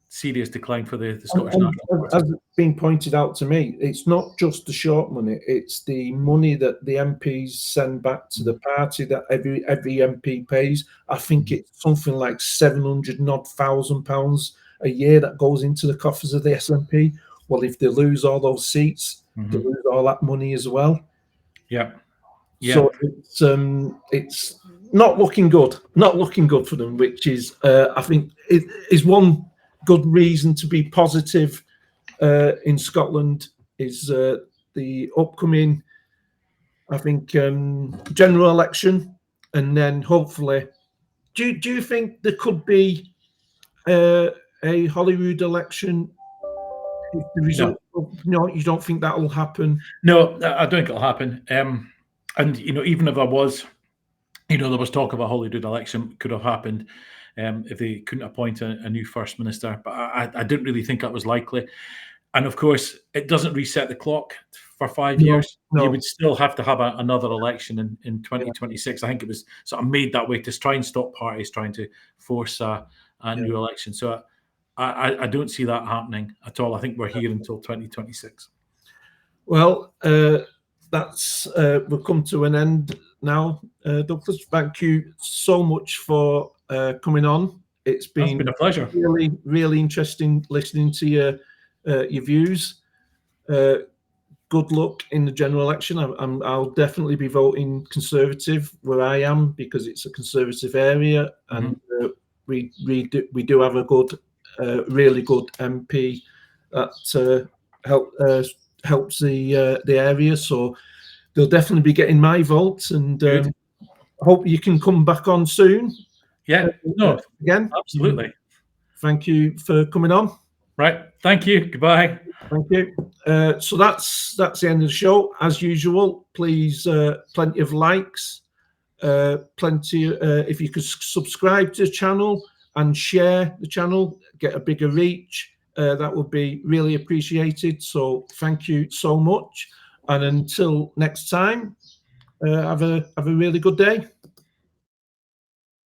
serious decline for the Scottish National Party. As it's been pointed out to me, it's not just the short money, it's the money that the MPs send back to the party that every MP pays. I think it's something like £700,000 a year that goes into the coffers of the SNP. Well, if they lose all those seats, they lose all that money as well. Yeah. So it's not looking good. Not looking good for them, which is I think it is one good reason to be positive in Scotland, is the upcoming, I think, general election, and then hopefully, do you think there could be a Holyrood election if the result? No, you don't think that will happen? No, I don't think it'll happen. And you know, even if there was, you know, there was talk of a Holyrood election could have happened. If they couldn't appoint a new First Minister. But I didn't really think that was likely. And of course, it doesn't reset the clock for 5 years. No. You would still have to have another election in 2026. I think it was sort of made that way to try and stop parties trying to force a new election. So I don't see that happening at all. I think we're here until 2026. Well, that's we'll come to an end now. Douglas, thank you so much for coming on. It's been a pleasure. Really, really interesting listening to your views. Good luck in the general election. I'll definitely be voting Conservative where I am, because it's a Conservative area, and we do have a good, really good MP that helps the area. So they'll definitely be getting my vote, and hope you can come back on soon. Yeah, no, again, absolutely. Thank you for coming on. Right, thank you. Goodbye. Thank you. So that's the end of the show. As usual, please, plenty of likes, if you could subscribe to the channel and share the channel, get a bigger reach, that would be really appreciated. So thank you so much, and until next time, have a really good day.